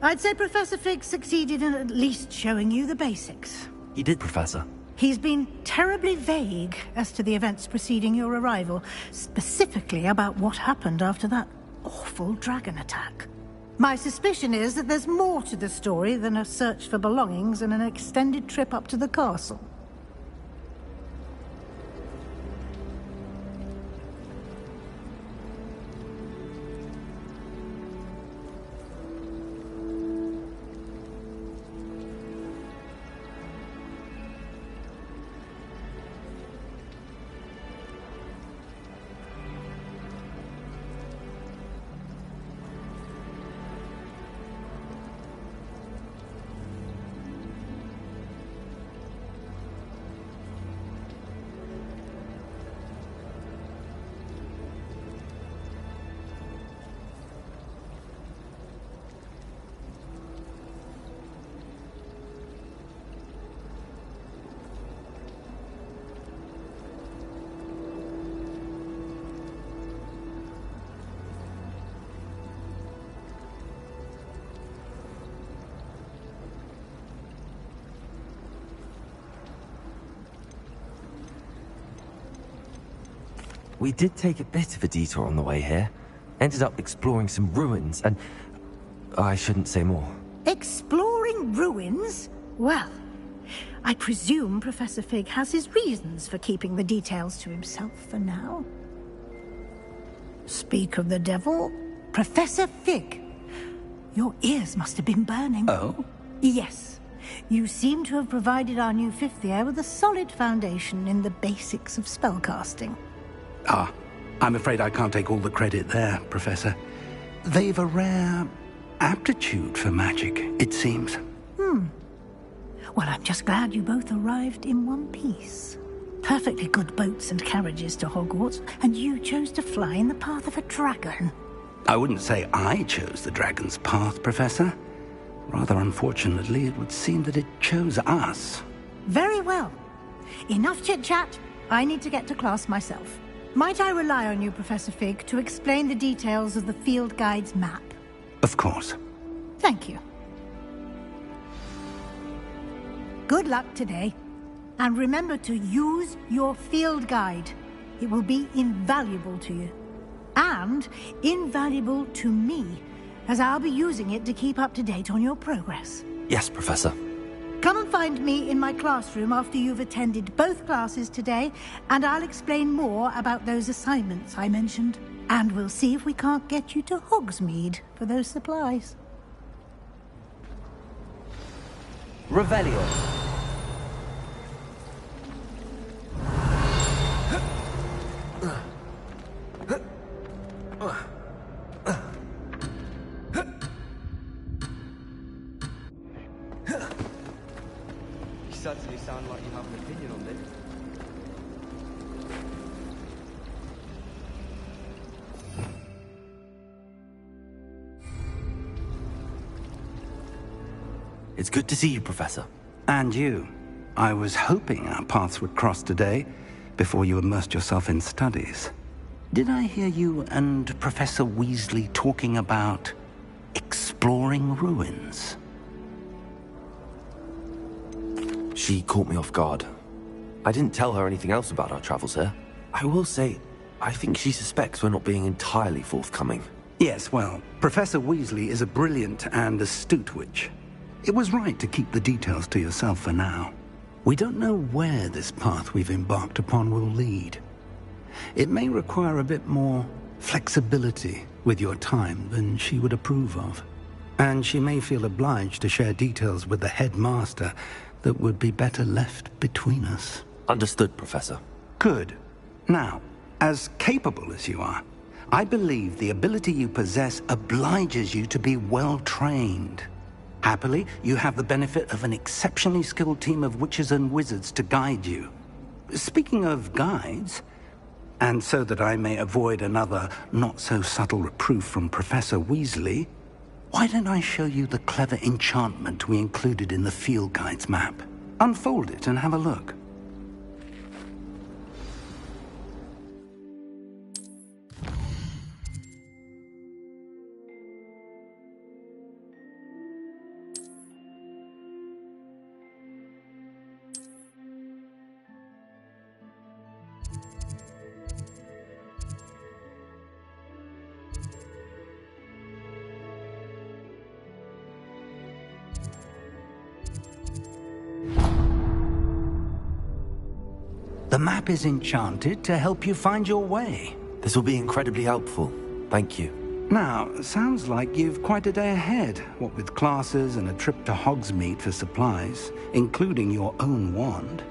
I'd say Professor Fig succeeded in at least showing you the basics. He did, Professor. He's been terribly vague as to the events preceding your arrival, specifically about what happened after that awful dragon attack. My suspicion is that there's more to the story than a search for belongings and an extended trip up to the castle. We did take a bit of a detour on the way here. Ended up exploring some ruins, and I shouldn't say more. Exploring ruins? Well, I presume Professor Fig has his reasons for keeping the details to himself for now. Speak of the devil, Professor Fig. Your ears must have been burning. Oh? Yes. You seem to have provided our new fifth year with a solid foundation in the basics of spellcasting. Ah, I'm afraid I can't take all the credit there, Professor. They've a rare aptitude for magic, it seems. Well, I'm just glad you both arrived in one piece. Perfectly good boats and carriages to Hogwarts, and you chose to fly in the path of a dragon. I wouldn't say I chose the dragon's path, Professor. Rather unfortunately, it would seem that it chose us. Very well. Enough chit-chat. I need to get to class myself. Might I rely on you, Professor Fig, to explain the details of the field guide's map? Of course. Thank you. Good luck today. And remember to use your field guide. It will be invaluable to you. And invaluable to me, as I'll be using it to keep up to date on your progress. Yes, Professor. Come and find me in my classroom after you've attended both classes today, and I'll explain more about those assignments I mentioned. And we'll see if we can't get you to Hogsmeade for those supplies. Revelio. You certainly sound like you have an opinion on this. It's good to see you, Professor. And you. I was hoping our paths would cross today, before you immersed yourself in studies. Did I hear you and Professor Weasley talking about exploring ruins? She caught me off guard. I didn't tell her anything else about our travels here. I will say, I think she suspects we're not being entirely forthcoming. Yes, well, Professor Weasley is a brilliant and astute witch. It was right to keep the details to yourself for now. We don't know where this path we've embarked upon will lead. It may require a bit more flexibility with your time than she would approve of. And she may feel obliged to share details with the headmaster that would be better left between us. Understood, Professor. Good. Now, as capable as you are, I believe the ability you possess obliges you to be well-trained. Happily, you have the benefit of an exceptionally skilled team of witches and wizards to guide you. Speaking of guides, and so that I may avoid another not-so-subtle reproof from Professor Weasley, why don't I show you the clever enchantment we included in the field guide's map? Unfold it and have a look. The map is enchanted to help you find your way. This will be incredibly helpful. Thank you. Now, sounds like you've quite a day ahead, what with classes and a trip to Hogsmeade for supplies, including your own wand.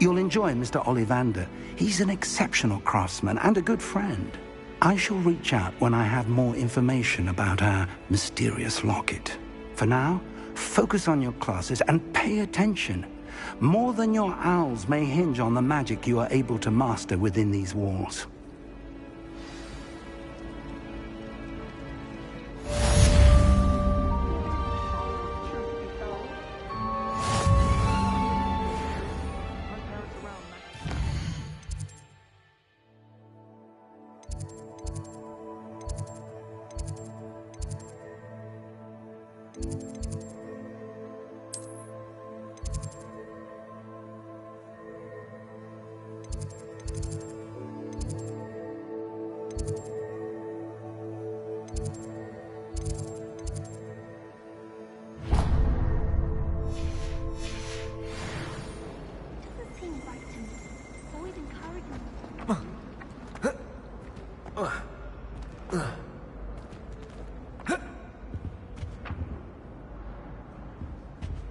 You'll enjoy Mr. Ollivander. He's an exceptional craftsman and a good friend. I shall reach out when I have more information about our mysterious locket. For now, focus on your classes and pay attention. More than your owls may hinge on the magic you are able to master within these walls.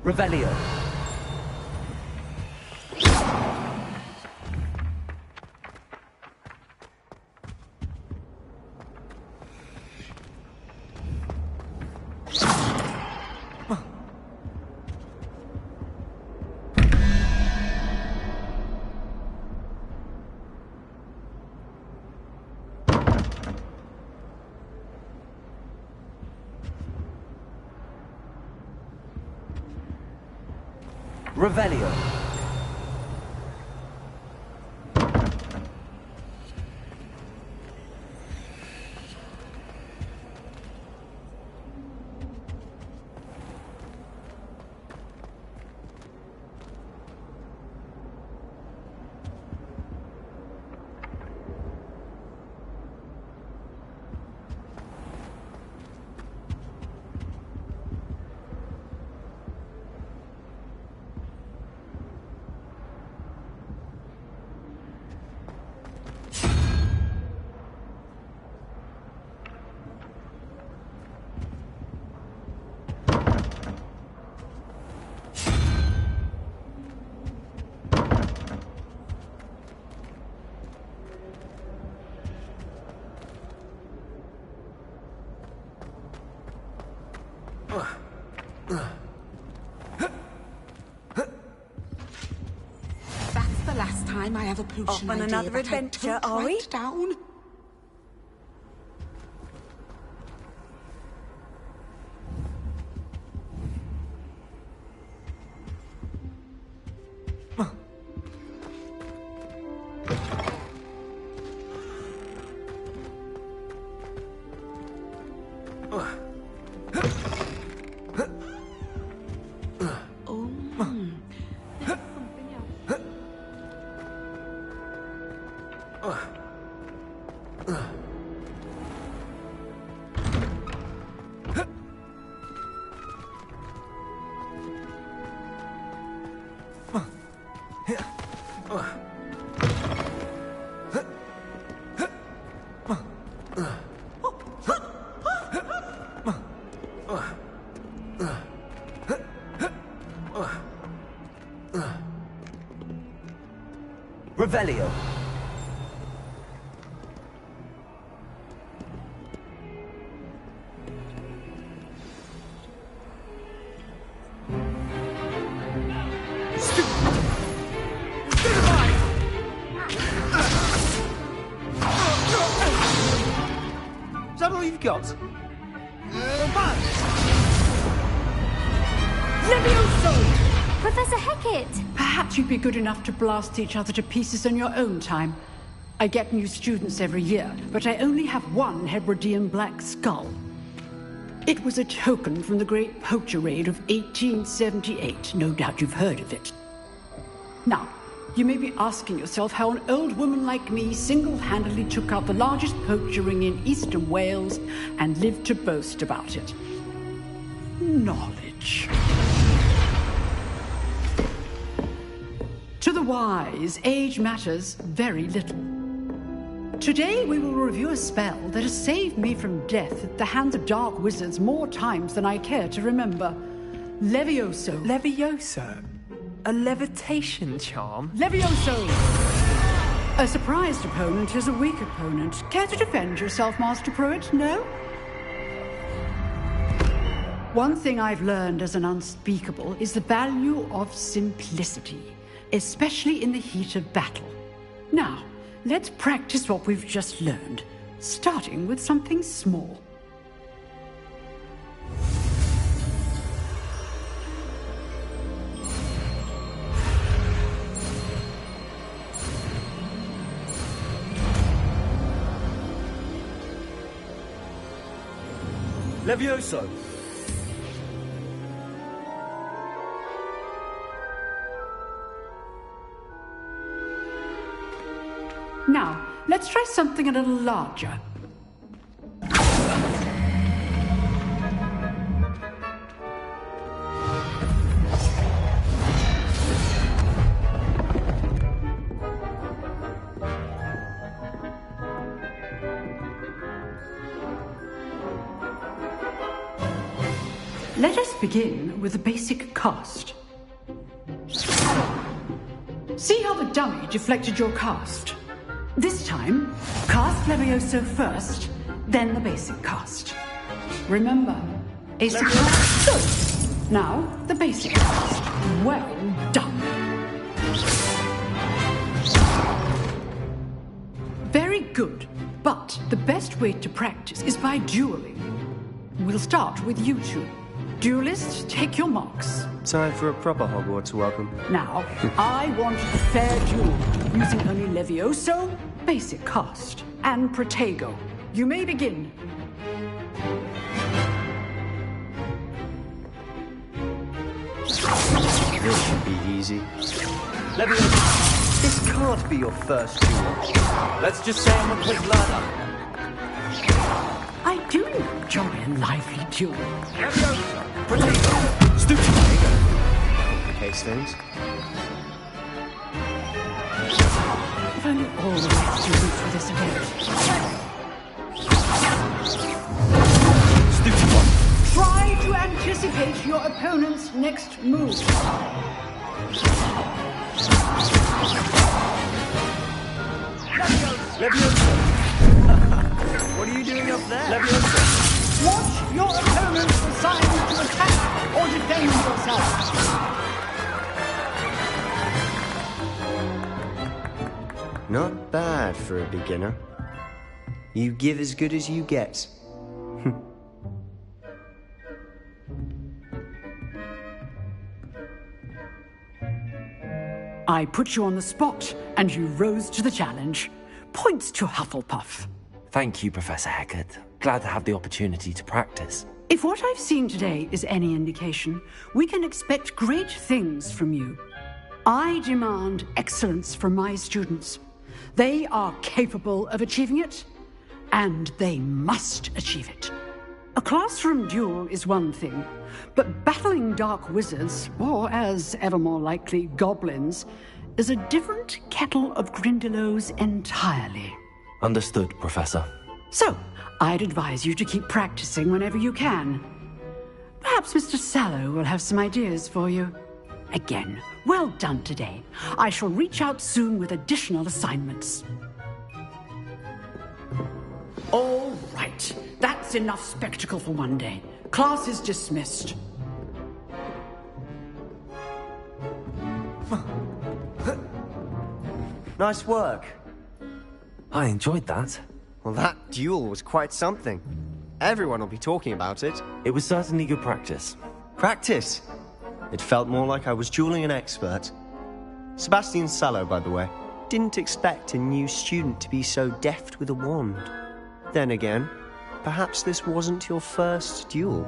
Revelio. Revelio. That's the last time I have a potion Off on idea another that adventure, I took are we? right down. Revelio. Is that all you've got? Levioso! Professor Hecat! Perhaps you'd be good enough to blast each other to pieces in your own time. I get new students every year, but I only have one Hebridean black skull. It was a token from the Great Poacher Raid of 1878. No doubt you've heard of it. Now, you may be asking yourself how an old woman like me single-handedly took out the largest poacher ring in eastern Wales and lived to boast about it. Knowledge. To the wise, age matters very little. Today we will review a spell that has saved me from death at the hands of dark wizards more times than I care to remember. Levioso. Levioso? A levitation charm? Levioso! A surprised opponent is a weak opponent. Care to defend yourself, Master Pruitt? No? One thing I've learned as an unspeakable is the value of simplicity, especially in the heat of battle. Now, let's practice what we've just learned, starting with something small. Levioso! Now, let's try something a little larger. Let us begin with the basic cast. See how the dummy deflected your cast? This time, cast Levioso first, then the basic cast. Remember, a success. Good. Now, the basic cast. Well done. Very good, but the best way to practice is by dueling. We'll start with you two. Duelists, take your marks. Time for a proper Hogwarts welcome. Now, I want a fair duel, using only Levioso, basic cast, and Protego. You may begin. This should be easy. Levioso, this can't be your first duel. Let's just say I'm a quick learner. I do enjoy a lively duel. Levioso, Protego, stupid Protego. Complicates things. If only all the right students for this event. Stupid one. Try to anticipate your opponent's next move. Levioso. What are you doing up there? Levioso. Watch your opponent decide to attack or defend yourself. Not bad for a beginner. You give as good as you get. I put you on the spot, and you rose to the challenge. Points to Hufflepuff. Thank you, Professor Hecat. Glad to have the opportunity to practice. If what I've seen today is any indication, we can expect great things from you. I demand excellence from my students. They are capable of achieving it, and they must achieve it. A classroom duel is one thing, but battling dark wizards, or as ever more likely, goblins, is a different kettle of Grindylows entirely. Understood, Professor. So, I'd advise you to keep practicing whenever you can. Perhaps Mr. Sallow will have some ideas for you. Again, well done today. I shall reach out soon with additional assignments. All right. That's enough spectacle for one day. Class is dismissed. Nice work. I enjoyed that. Well, that duel was quite something. Everyone will be talking about it. It was certainly good practice. Practice? It felt more like I was dueling an expert. Sebastian Sallow, by the way. Didn't expect a new student to be so deft with a wand. Then again, perhaps this wasn't your first duel.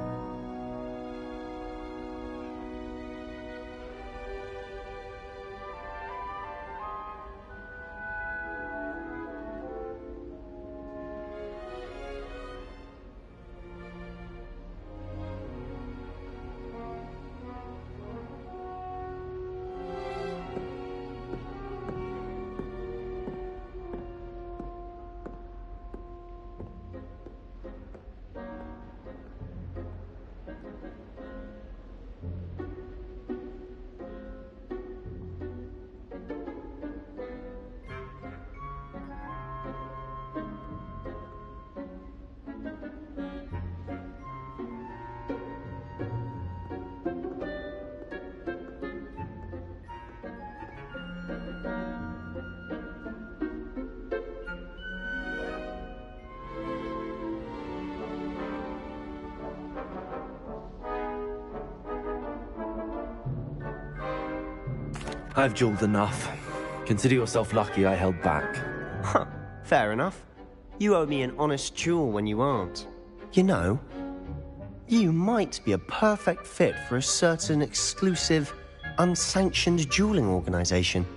I've dueled enough. Consider yourself lucky I held back. Huh, fair enough. You owe me an honest duel when you aren't. You know, you might be a perfect fit for a certain exclusive, unsanctioned dueling organization.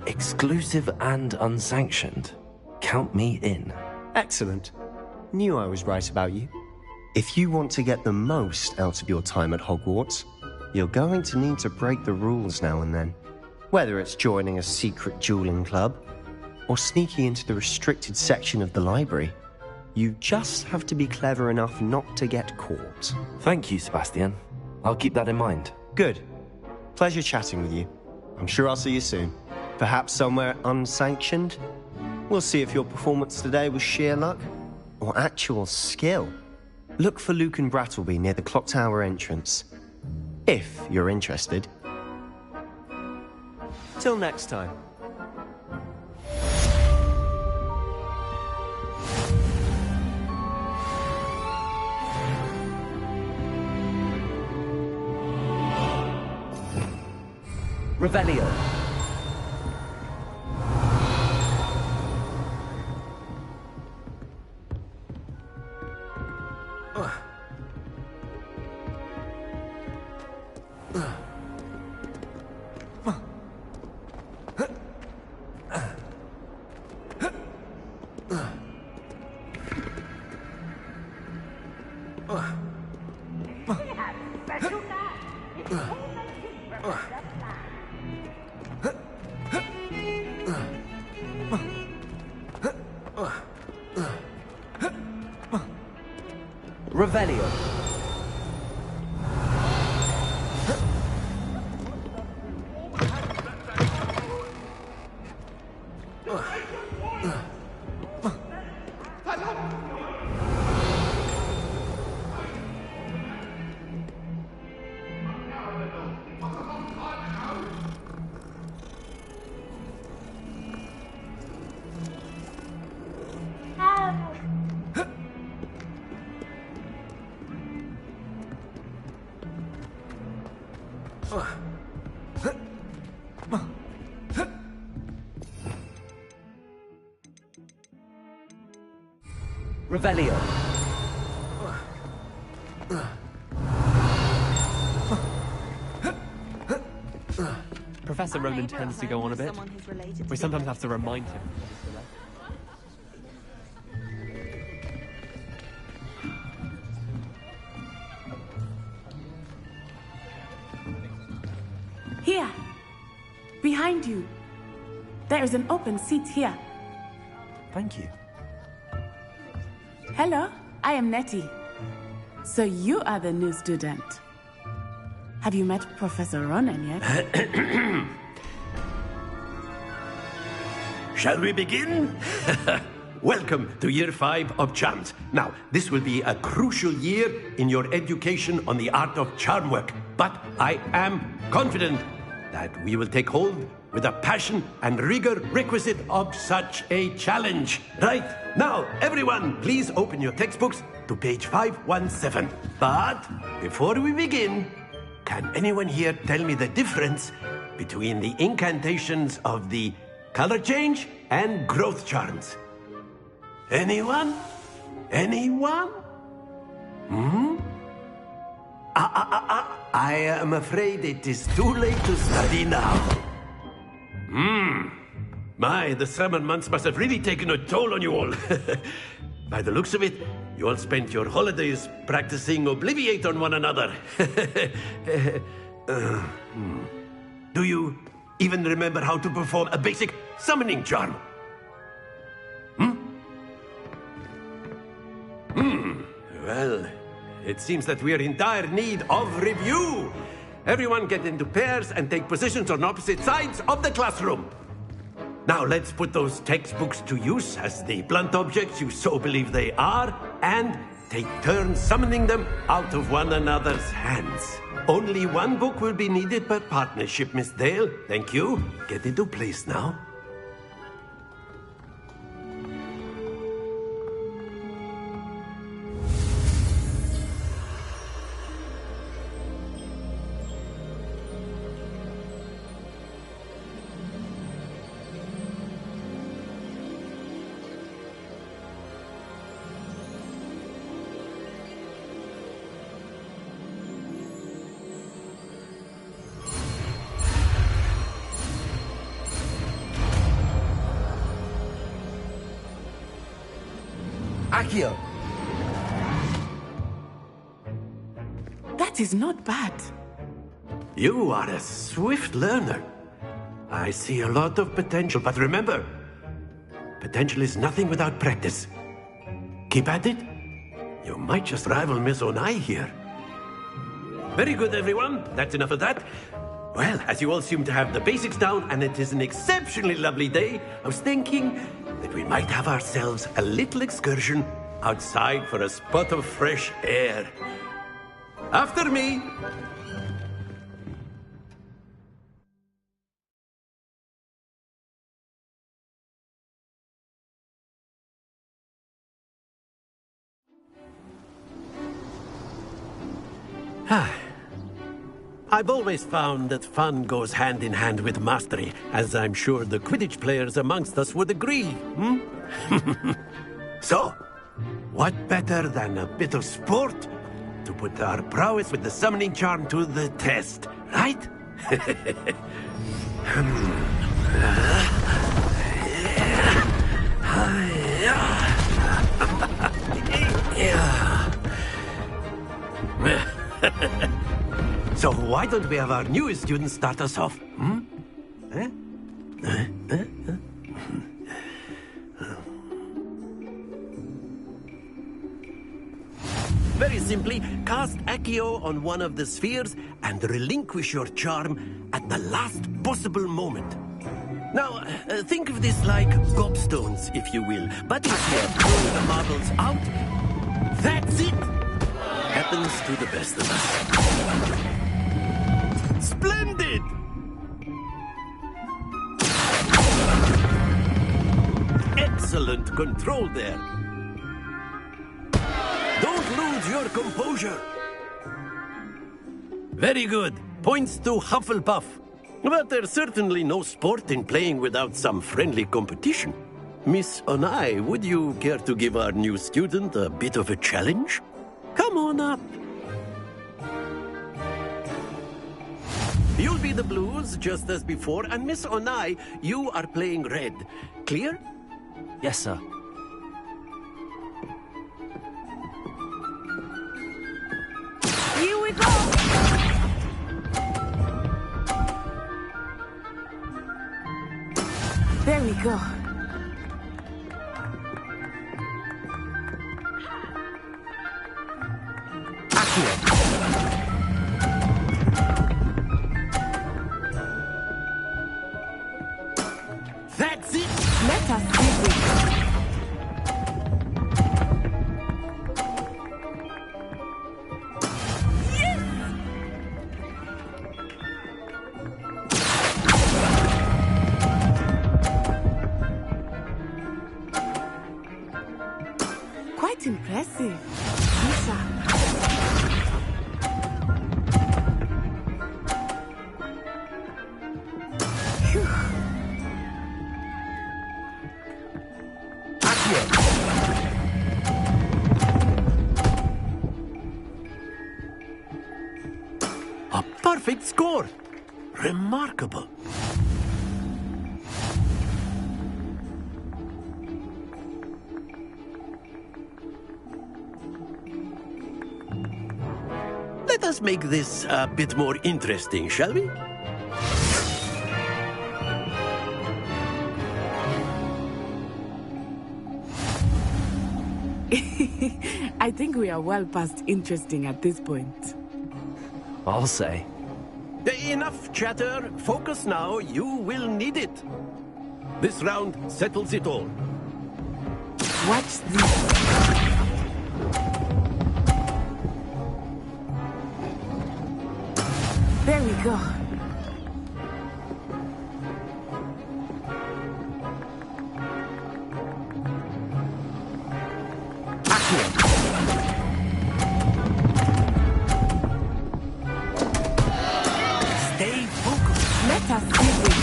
Exclusive and unsanctioned. Count me in. Excellent. Knew I was right about you. If you want to get the most out of your time at Hogwarts, you're going to need to break the rules now and then. Whether it's joining a secret dueling club, or sneaking into the restricted section of the library, you just have to be clever enough not to get caught. Thank you, Sebastian. I'll keep that in mind. Good. Pleasure chatting with you. I'm sure I'll see you soon. Perhaps somewhere unsanctioned? We'll see if your performance today was sheer luck or actual skill. Look for Luke and Brattleby near the clock tower entrance, if you're interested. Till next time. Revelio. Revelio. Revelio. Professor Ronan tends to go on a bit. We sometimes have to remind him. Here. Behind you. There is an open seat here. Thank you. Hello, I am Nettie. So you are the new student. Have you met Professor Ronan yet? Shall we begin? Welcome to Year 5 of Charms. Now, this will be a crucial year in your education on the art of charm work. But I am confident that we will take hold with the passion and rigor requisite of such a challenge. Right, now, everyone, please open your textbooks to page 517. But before we begin, can anyone here tell me the difference between the incantations of the color change and growth charms? Anyone? Anyone? I am afraid it is too late to study now. My, the summer months must have really taken a toll on you all. By the looks of it, you all spent your holidays practicing Obliviate on one another. Do you even remember how to perform a basic summoning charm? Well, it seems that we are in dire need of review. Everyone get into pairs and take positions on opposite sides of the classroom. Now let's put those textbooks to use as the blunt objects you so believe they are, and take turns summoning them out of one another's hands. Only one book will be needed per partnership, Miss Dale. Thank you. Get into place now. Akio. That is not bad. You are a swift learner. I see a lot of potential, but remember, potential is nothing without practice. Keep at it. You might just rival Miss Onai here. Very good, everyone. That's enough of that. Well, as you all seem to have the basics down, and it is an exceptionally lovely day, I was thinking that we might have ourselves a little excursion outside for a spot of fresh air. After me! I've always found that fun goes hand in hand with mastery, as I'm sure the Quidditch players amongst us would agree, hmm? So, what better than a bit of sport to put our prowess with the summoning charm to the test, right? So why don't we have our newest student start us off? Hmm? Very simply, cast Accio on one of the spheres and relinquish your charm at the last possible moment. Now, think of this like gobstones, if you will. But instead of throwing the marbles out, that's it! Happens to the best of us. Splendid! Excellent control there. Don't lose your composure. Very good. Points to Hufflepuff. But there's certainly no sport in playing without some friendly competition. Miss Onai, would you care to give our new student a bit of a challenge? Come on up. You'll be the blues, just as before, and Miss Onai, you are playing red. Clear? Yes, sir. Here we go! There we go. That's it! Let us see this. Quite impressive. Lisa. Phew. A perfect score! Remarkable. Let us make this a bit more interesting, shall we? I think we are well past interesting at this point. I'll say. Enough chatter. Focus now. You will need it. This round settles it all. Watch this. There we go. Stay focused. Let us see this.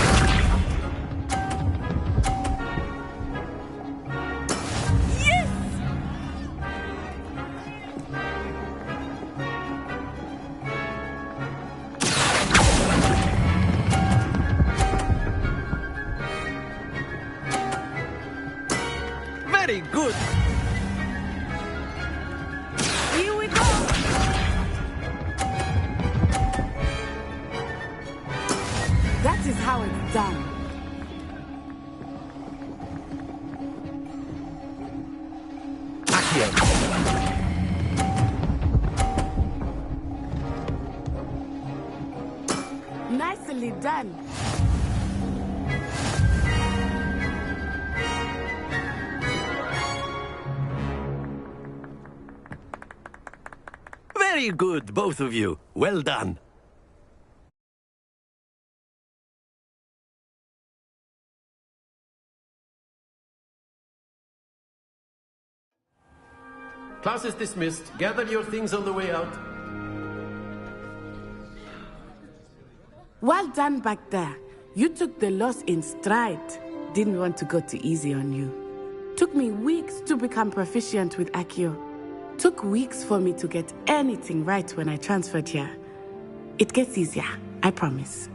Yes! Very good. Here we go. That is how it's done. Nicely done. Very good, both of you. Well done. Class is dismissed. Gather your things on the way out. Well done back there. You took the loss in stride. Didn't want to go too easy on you. Took me weeks to become proficient with Accio. Took weeks for me to get anything right when I transferred here. It gets easier, I promise.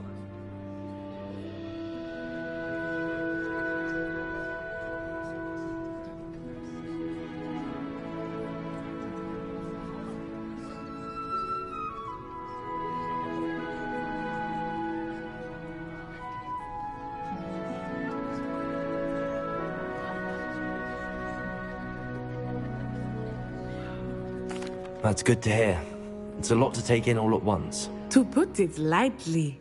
That's good to hear. It's a lot to take in all at once. To put it lightly,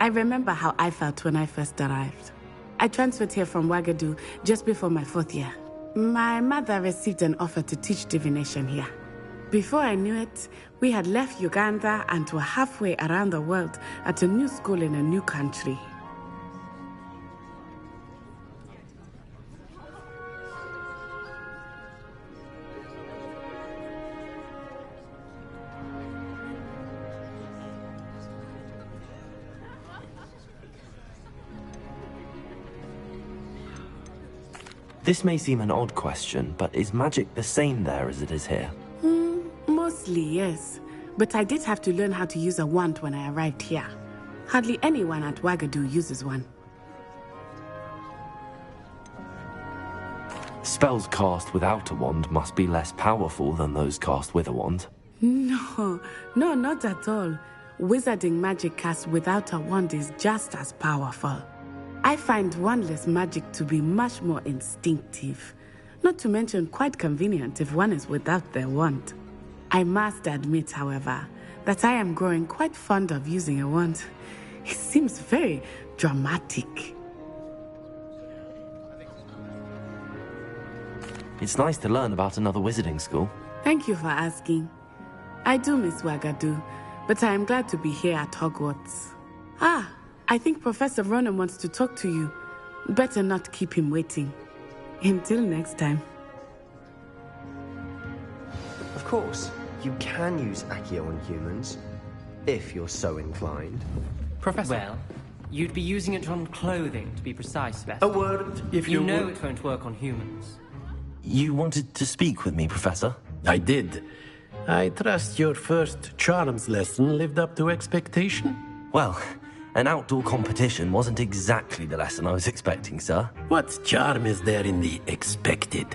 I remember how I felt when I first arrived. I transferred here from Ouagadougou just before my 4th year. My mother received an offer to teach divination here. Before I knew it, we had left Uganda and were halfway around the world at a new school in a new country. This may seem an odd question, but is magic the same there as it is here? Mostly, yes. But I did have to learn how to use a wand when I arrived here. Hardly anyone at Ouagadougou uses one. Spells cast without a wand must be less powerful than those cast with a wand. No, not at all. Wizarding magic cast without a wand is just as powerful. I find wandless magic to be much more instinctive. Not to mention quite convenient if one is without their wand. I must admit, however, that I am growing quite fond of using a wand. It seems very dramatic. It's nice to learn about another wizarding school. Thank you for asking. I do miss Ouagadougou, but I am glad to be here at Hogwarts. I think Professor Ronan wants to talk to you. Better not keep him waiting. Until next time. Of course, you can use Accio on humans, if you're so inclined. Professor. Well, you'd be using it on clothing, to be precise, Beth. A word, if you know would. it won't work on humans. You wanted to speak with me, Professor? I did. I trust your first charms lesson lived up to expectation? Well, an outdoor competition wasn't exactly the lesson I was expecting, sir. What charm is there in the expected?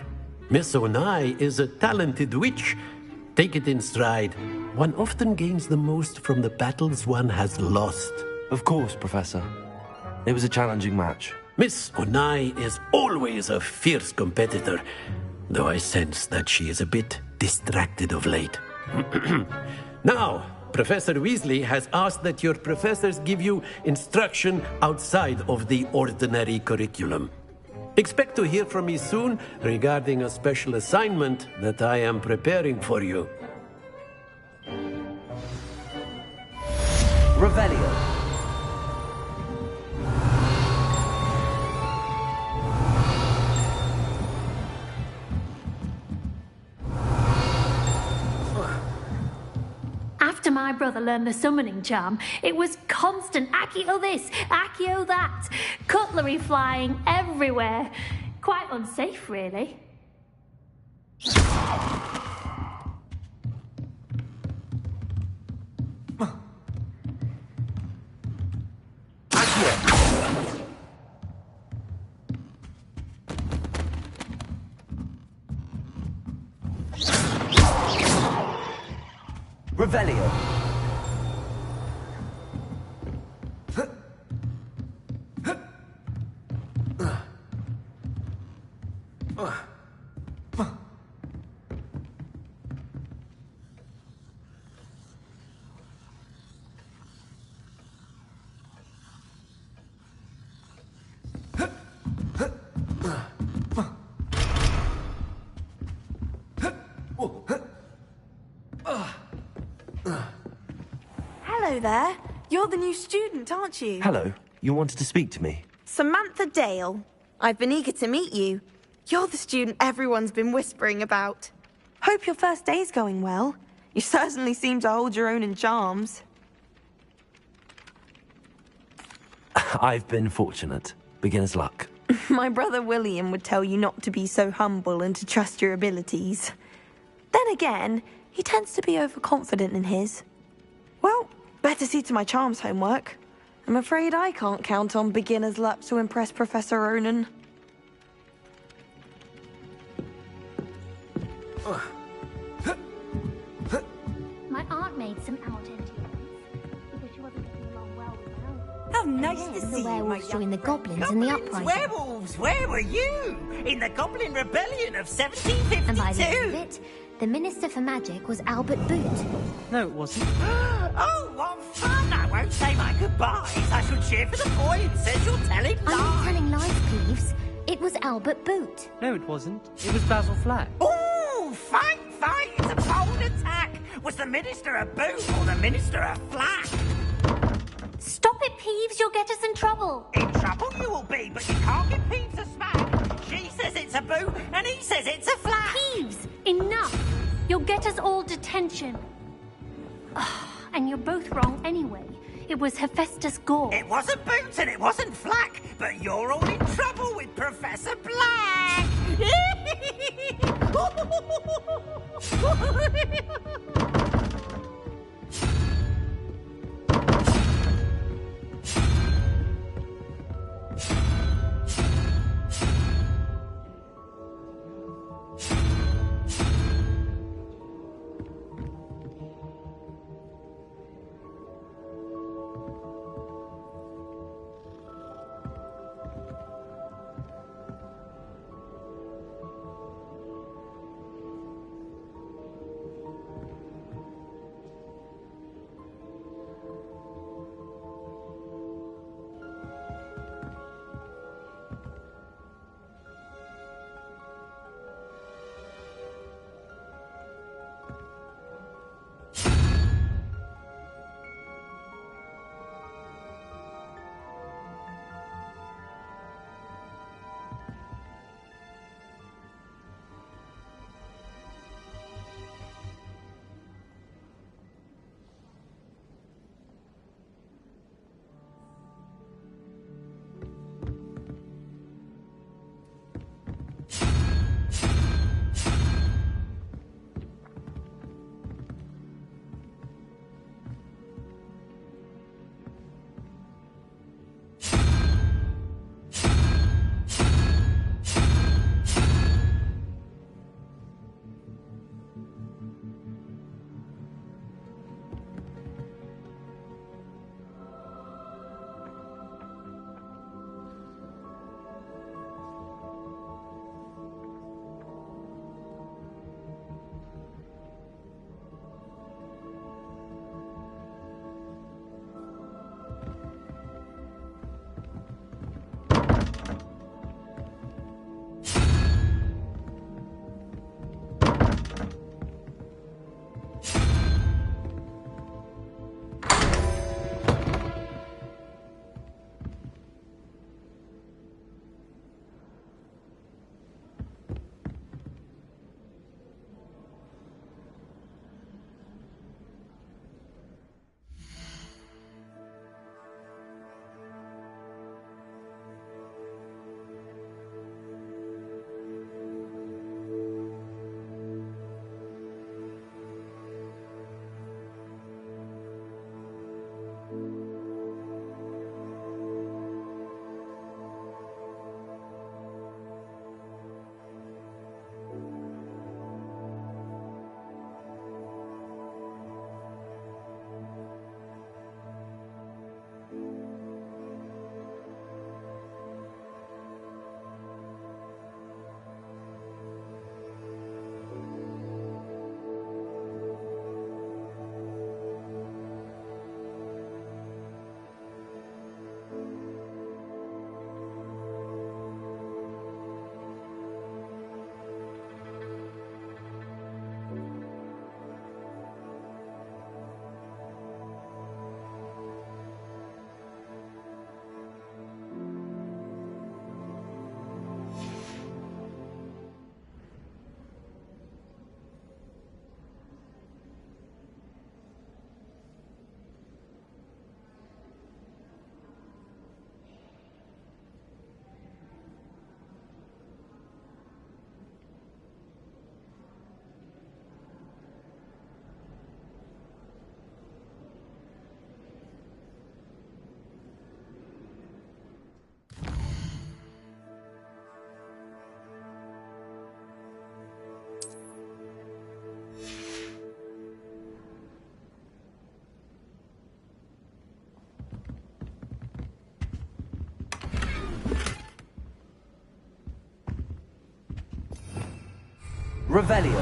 Miss Onai is a talented witch. Take it in stride. One often gains the most from the battles one has lost. Of course, Professor. It was a challenging match. Miss Onai is always a fierce competitor, though I sense that she is a bit distracted of late. Now, Professor Weasley has asked that your professors give you instruction outside of the ordinary curriculum. Expect to hear from me soon regarding a special assignment that I am preparing for you. Revelio. After my brother learned the summoning charm, it was constant Accio this, Accio that, cutlery flying everywhere. Quite unsafe, really. Revelio. Hello there. You're the new student, aren't you? Hello. You wanted to speak to me? Samantha Dale. I've been eager to meet you. You're the student everyone's been whispering about. Hope your first day's going well. You certainly seem to hold your own in charms. I've been fortunate. Beginner's luck. My brother William would tell you not to be so humble and to trust your abilities. Then again, he tends to be overconfident in his. Well, better see to my charms homework. I'm afraid I can't count on beginner's luck to impress Professor Ronan. My aunt made some out-end because she wasn't getting along well with my How nice to see the you, my werewolves young joined the friend. goblins in the uprising. Werewolves! Where were you? In the Goblin Rebellion of 1752? And by the end of it, the Minister for Magic was Albert Boot. No, it wasn't. Oh, what fun! I won't say my goodbyes. I shall cheer for the boy who says you're telling lies. I'm not telling lies, Peeves. It was Albert Boot. No, it wasn't. It was Basil Flack. Ooh, fight! It's a bold attack! Was the Minister a boot or the Minister a flack? Stop it, Peeves! You'll get us in trouble! In trouble you will be, but you can't give Peeves a smack. She says it's a boot, and he says it's a flack. Peeves! Enough! You'll get us all detention. And you're both wrong anyway. It was Hephaestus Gore. It wasn't Boots and it wasn't Flack, but you're all in trouble with Professor Black! Revelio.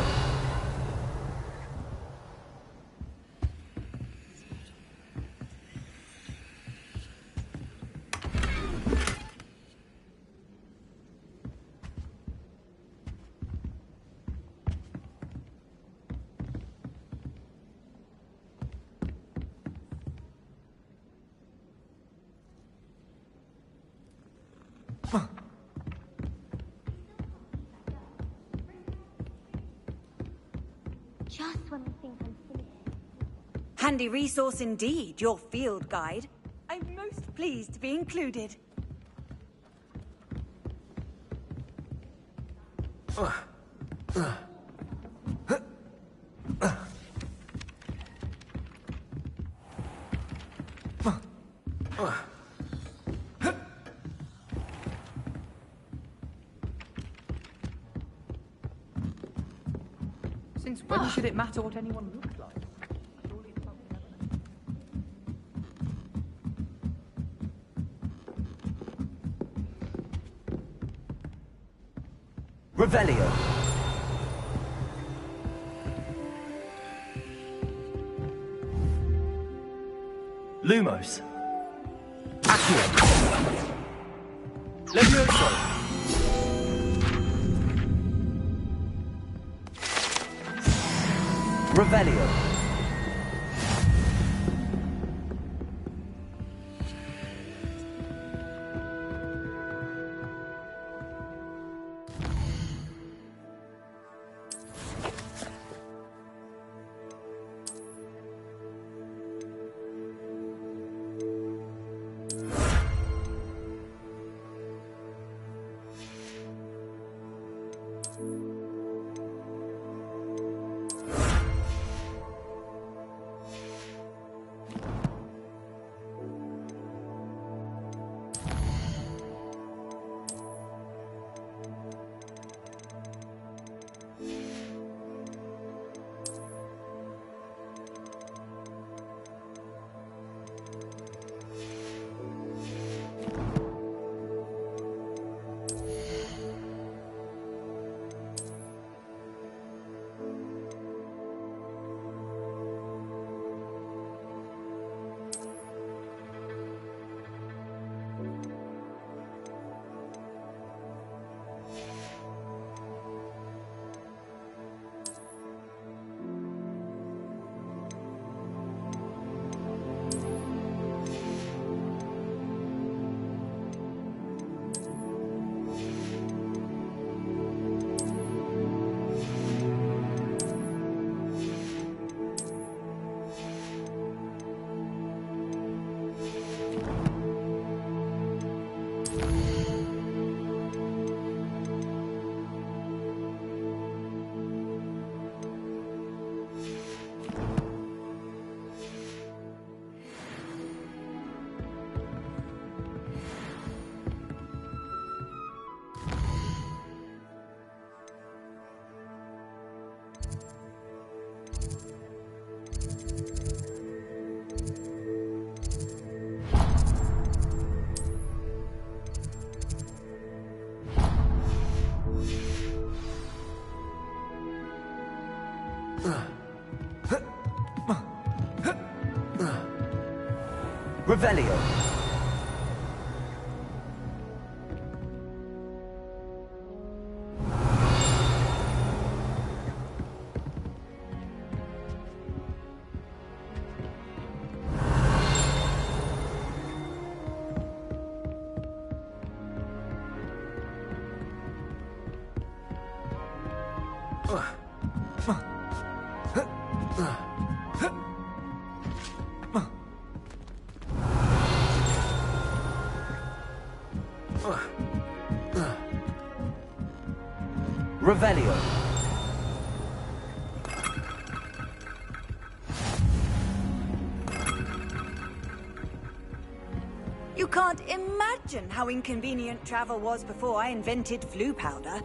Just when I think I'm finished. Handy resource indeed, your field guide. I'm most pleased to be included. Since when should it matter what anyone looks like? Revelio. Lumos. Accio. Levioso. Revelio. Revelio. Revelio. You can't imagine how inconvenient travel was before I invented flu powder.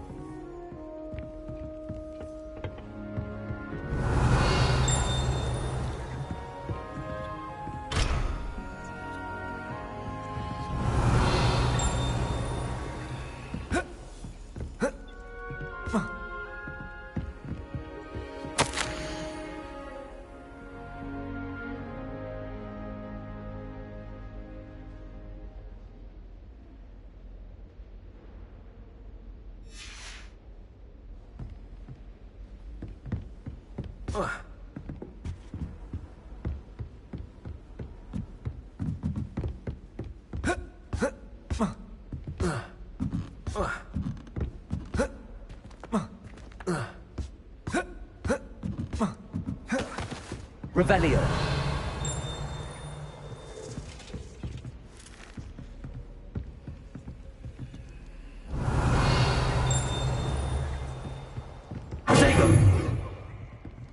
Revelio.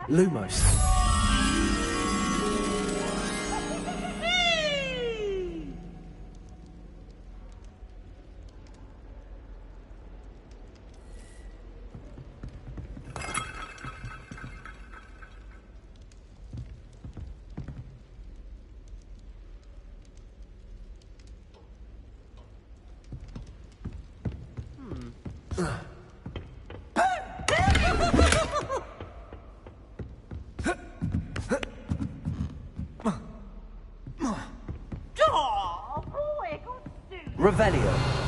Lumos. Revelio.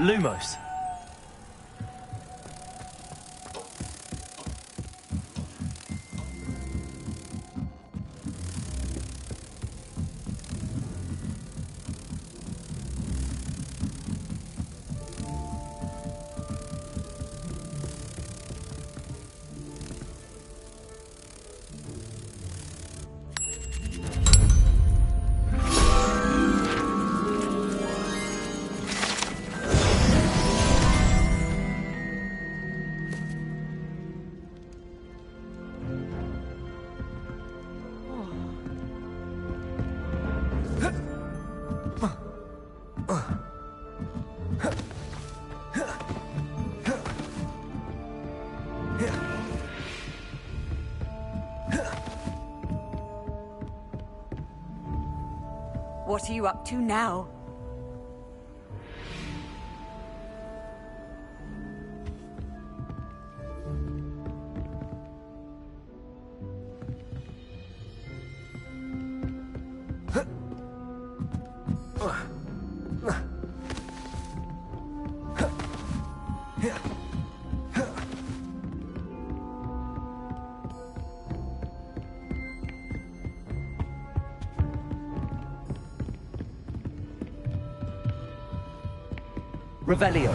Lumos. What are you up to now? Revelio.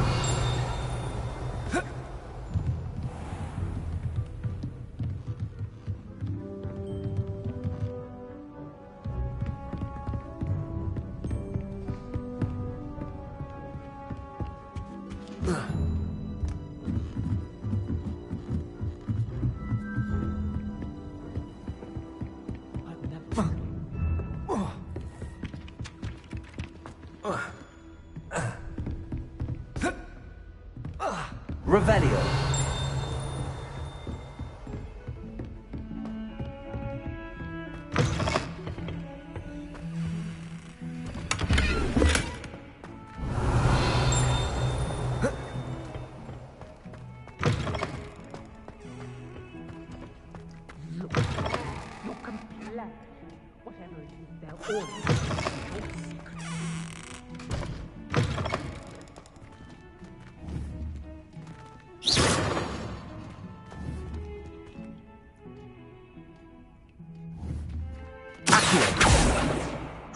Revelio. Whatever it is, they're all your secret.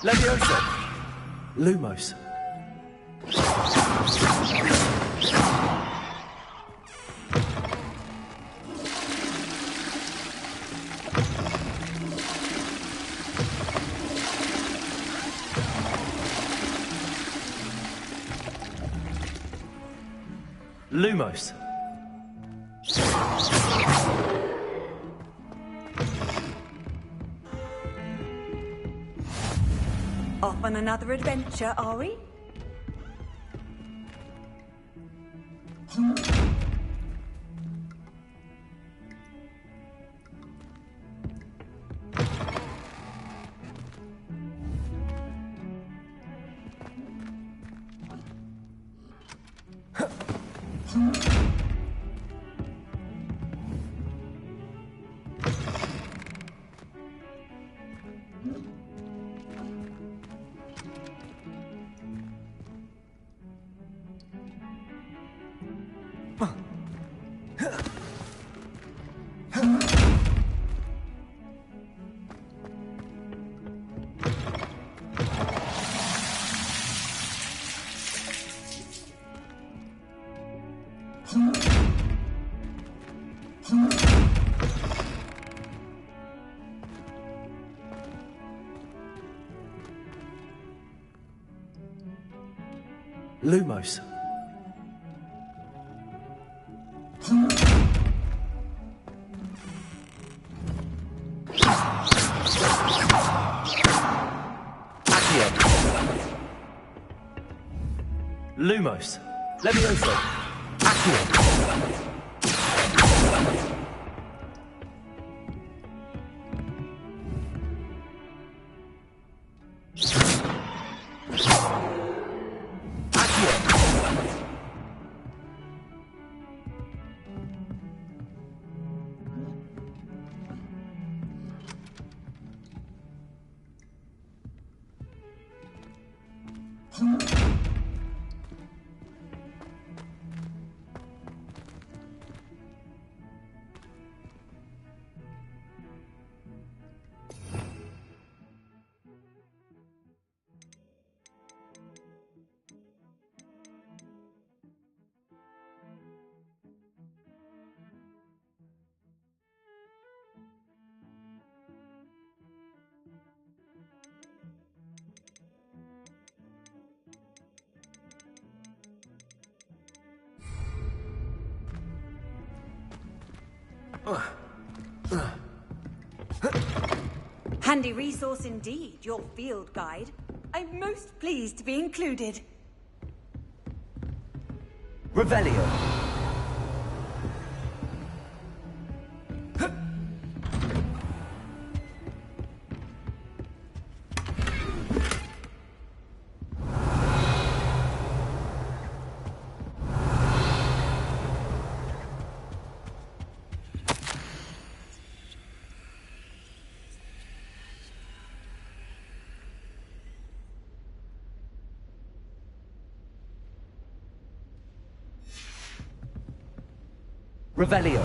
Levioso. Lumos. Lumos. On another adventure, are we? Lumos. Accio. Lumos. Levioso. Accio. Handy resource indeed, your field guide. I'm most pleased to be included. Revelio. Revelio.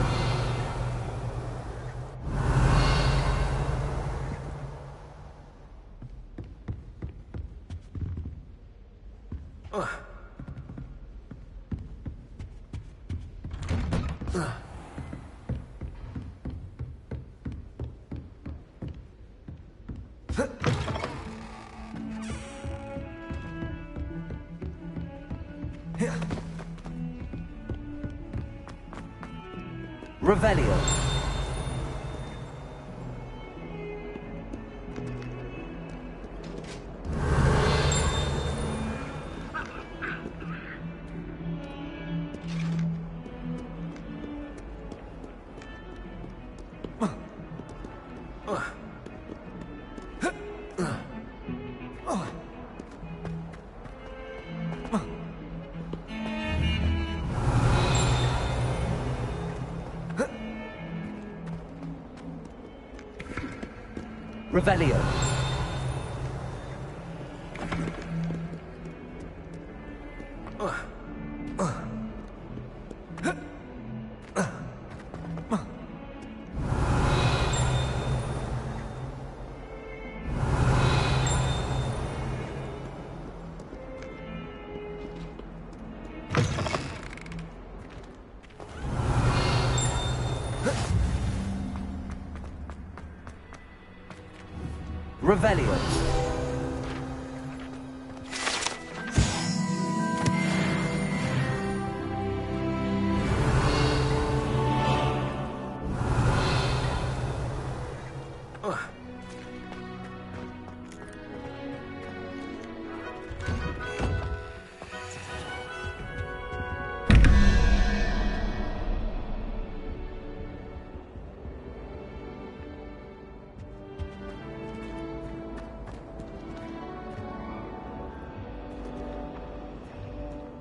Revelio. Revelio. Revelio.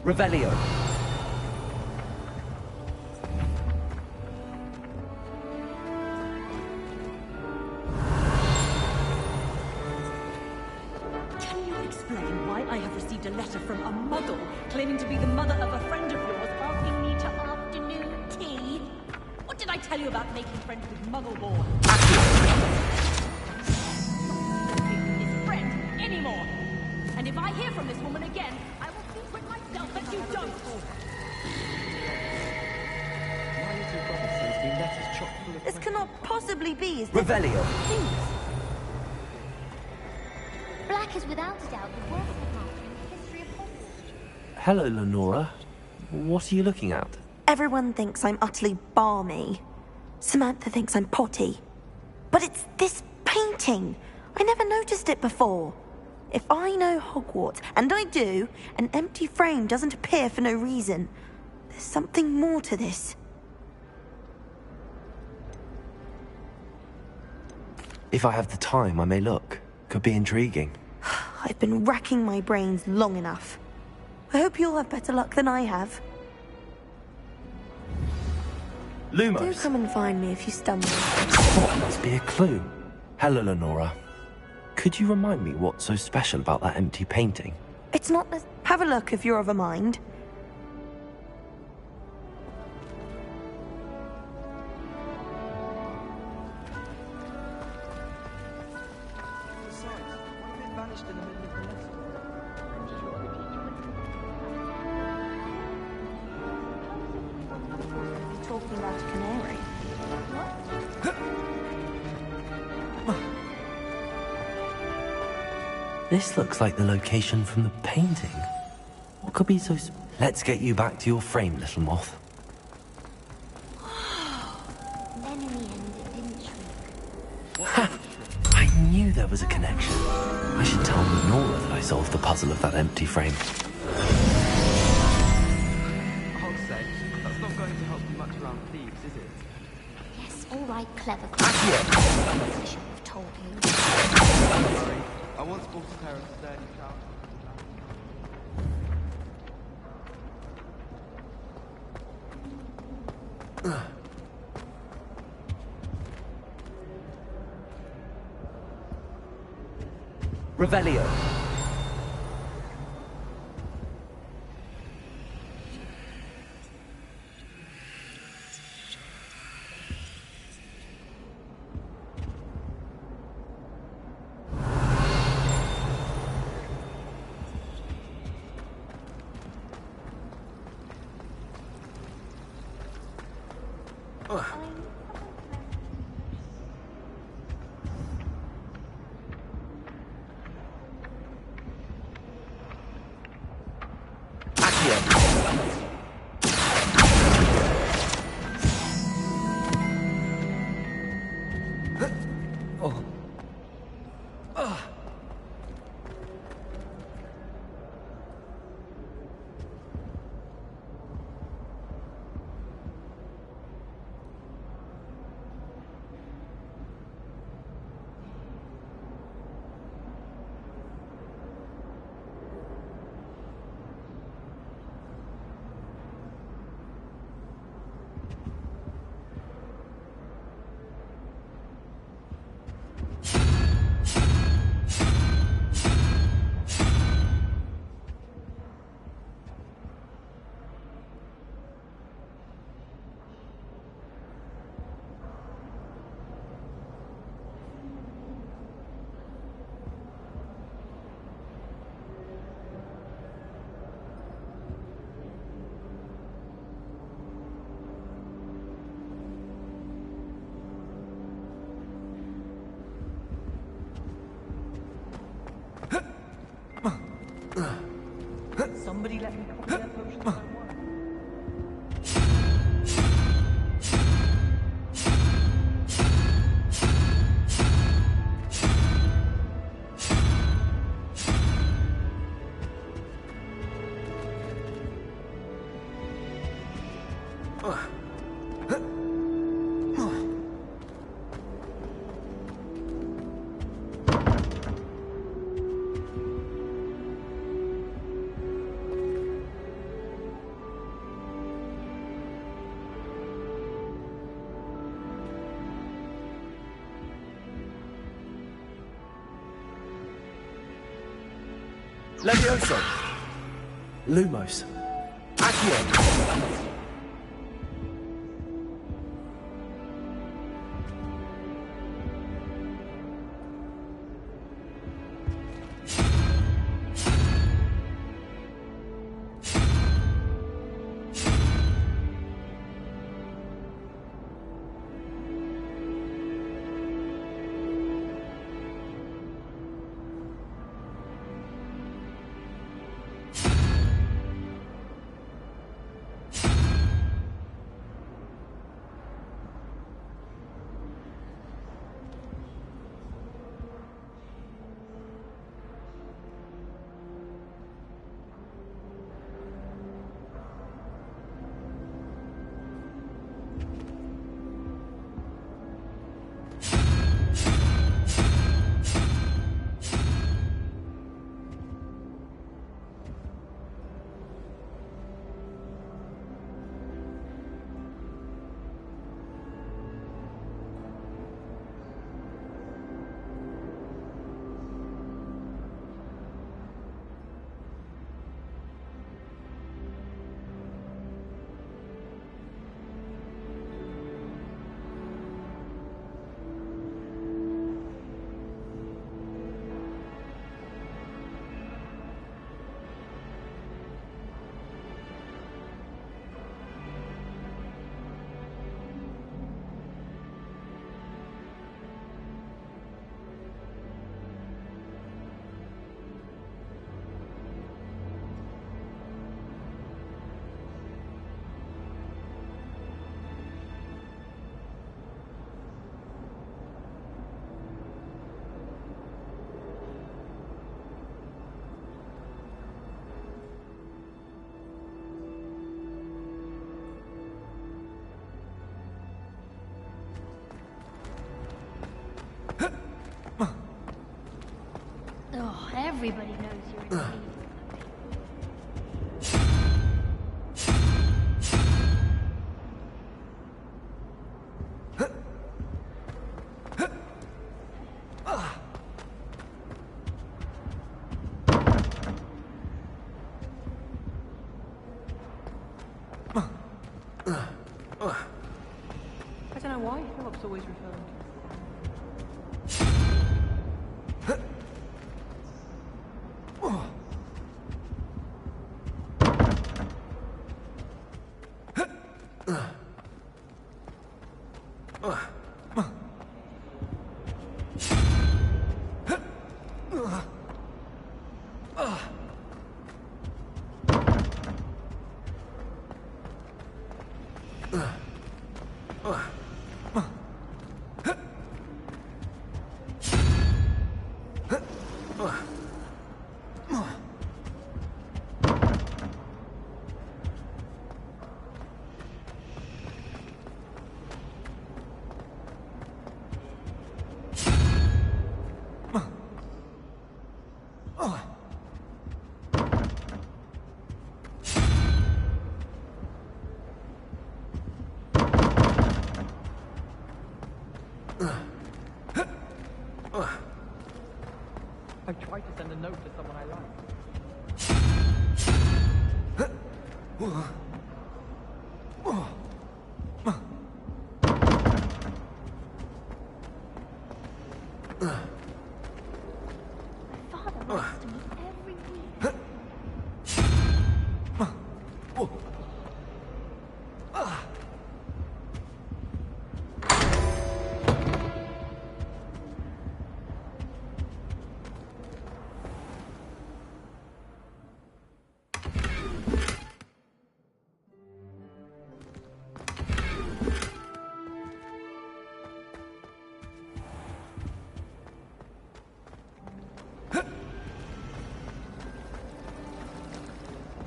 Revelio. Can you explain why I have received a letter from a muggle claiming to be the mother of a friend of yours asking me to afternoon tea? What did I tell you about making friends with muggle-born? His friend anymore. And if I hear from this woman again, I will think with myself that you don't. This cannot possibly be, is Revelio. Black is without a doubt the worst department in the history of Hogwarts. Hello, Lenora. What are you looking at? Everyone thinks I'm utterly balmy. Samantha thinks I'm potty. But it's this painting. I never noticed it before. If I know Hogwarts, and I do, an empty frame doesn't appear for no reason. There's something more to this. If I have the time, I may look. Could be intriguing. I've been racking my brains long enough. I hope you'll have better luck than I have. Lumos. Do come and find me if you stumble. What must be a clue? Hello, Lenora. Could you remind me what's so special about that empty painting? It's not... Have a look if you're of a mind. Talking about a canary. This looks like the location from the painting. What could be so... Let's get you back to your frame, little moth. Then in the end, it didn't shrink. Ha! I knew there was a connection. I should tell Lenora that I solved the puzzle of that empty frame. That's not going to help you much around thieves, is it? Yes, all right, clever. I should have told you. Sorry, I once bought a pair of sturdy trousers. Revelio. Somebody let me copy their potions. Levioso! Lumos! Accio! Oh, everybody knows you're in need. I don't know why Philip's always referring to I've tried to send a note to someone I My father writes to me every week.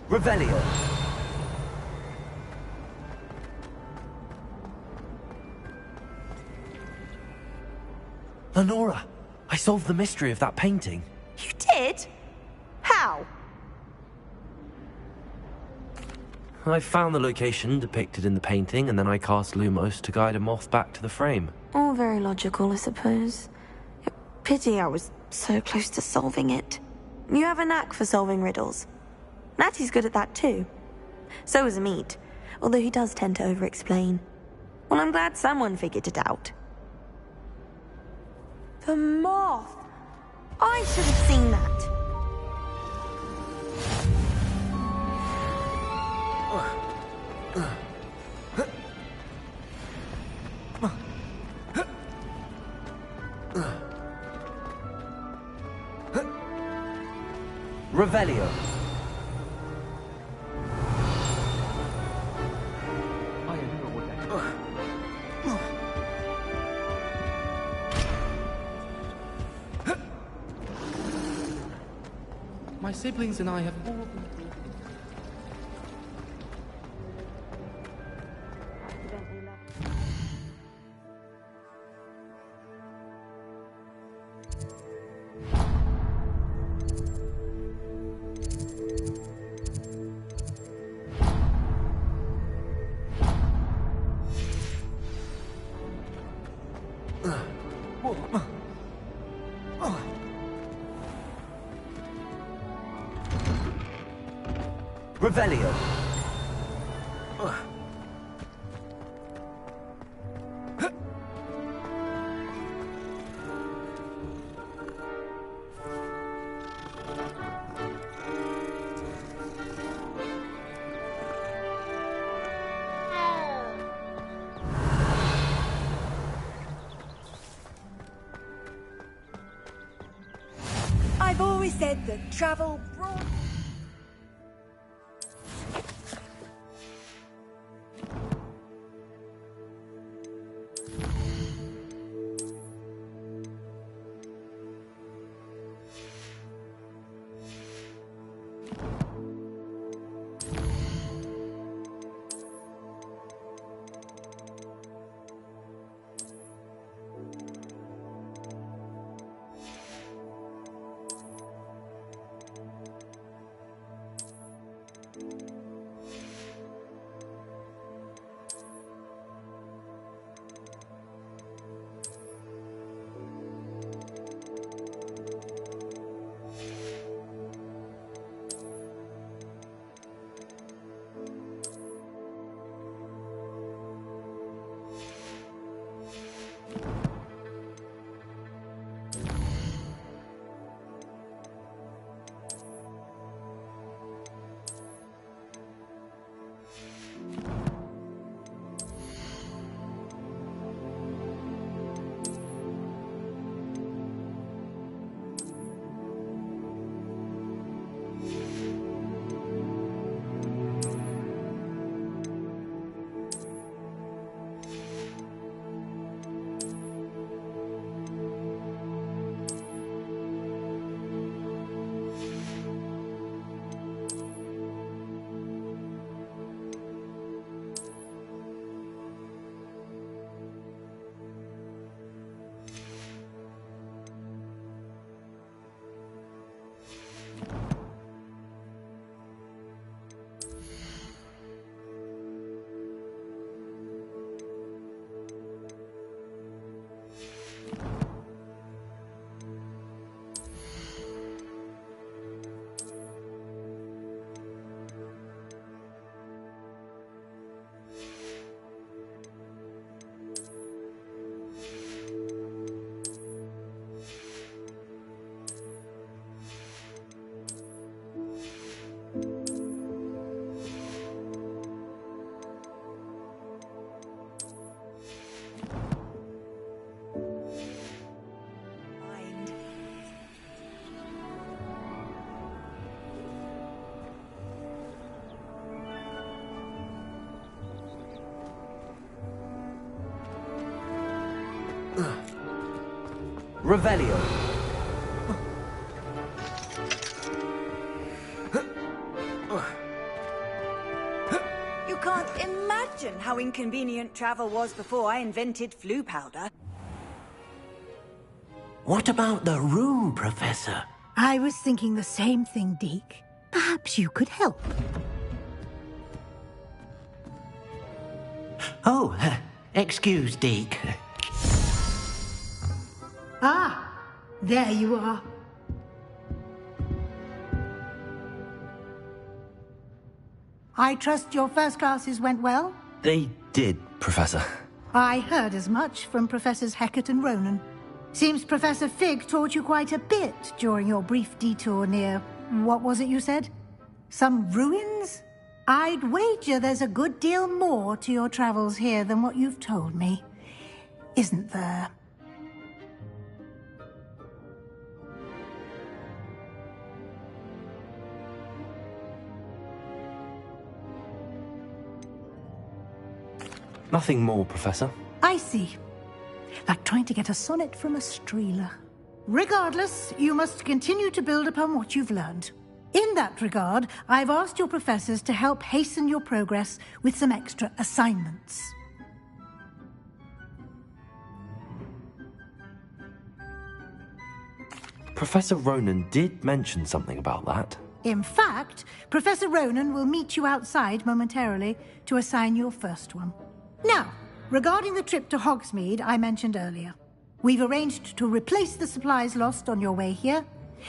Revelio. Lenora, I solved the mystery of that painting. You did? How? I found the location depicted in the painting, and then I cast Lumos to guide a moth back to the frame. All very logical, I suppose. Pity I was so close to solving it. You have a knack for solving riddles. Natty's good at that too. So is Amit, although he does tend to over-explain. Well, I'm glad someone figured it out. The moth! I should have seen that. Revelio. My siblings and I have all been... Revelio. I've always said that travel brought... Revelio. You can't imagine how inconvenient travel was before I invented flu powder. What about the room, Professor? I was thinking the same thing, Deke. Perhaps you could help. Oh, excuse, Deke. Ah, there you are. I trust your first classes went well? They did, Professor. I heard as much from Professors Hecat and Ronan. Seems Professor Fig taught you quite a bit during your brief detour near... what was it you said? Some ruins? I'd wager there's a good deal more to your travels here than what you've told me. Isn't there? Nothing more, Professor. I see. Like trying to get a sonnet from a streeler. Regardless, you must continue to build upon what you've learned. In that regard, I've asked your professors to help hasten your progress with some extra assignments. Professor Ronan did mention something about that. In fact, Professor Ronan will meet you outside momentarily to assign your first one. Now, regarding the trip to Hogsmeade I mentioned earlier, we've arranged to replace the supplies lost on your way here,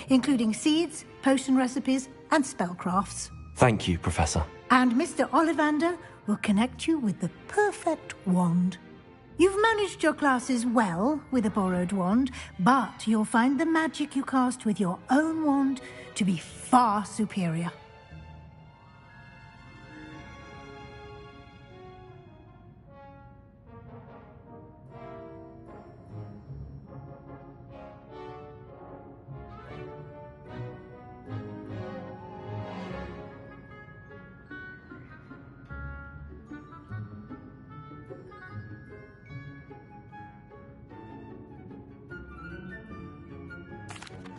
including seeds, potion recipes, and spellcrafts. Thank you, Professor. And Mr. Ollivander will connect you with the perfect wand. You've managed your classes well with a borrowed wand, but you'll find the magic you cast with your own wand to be far superior.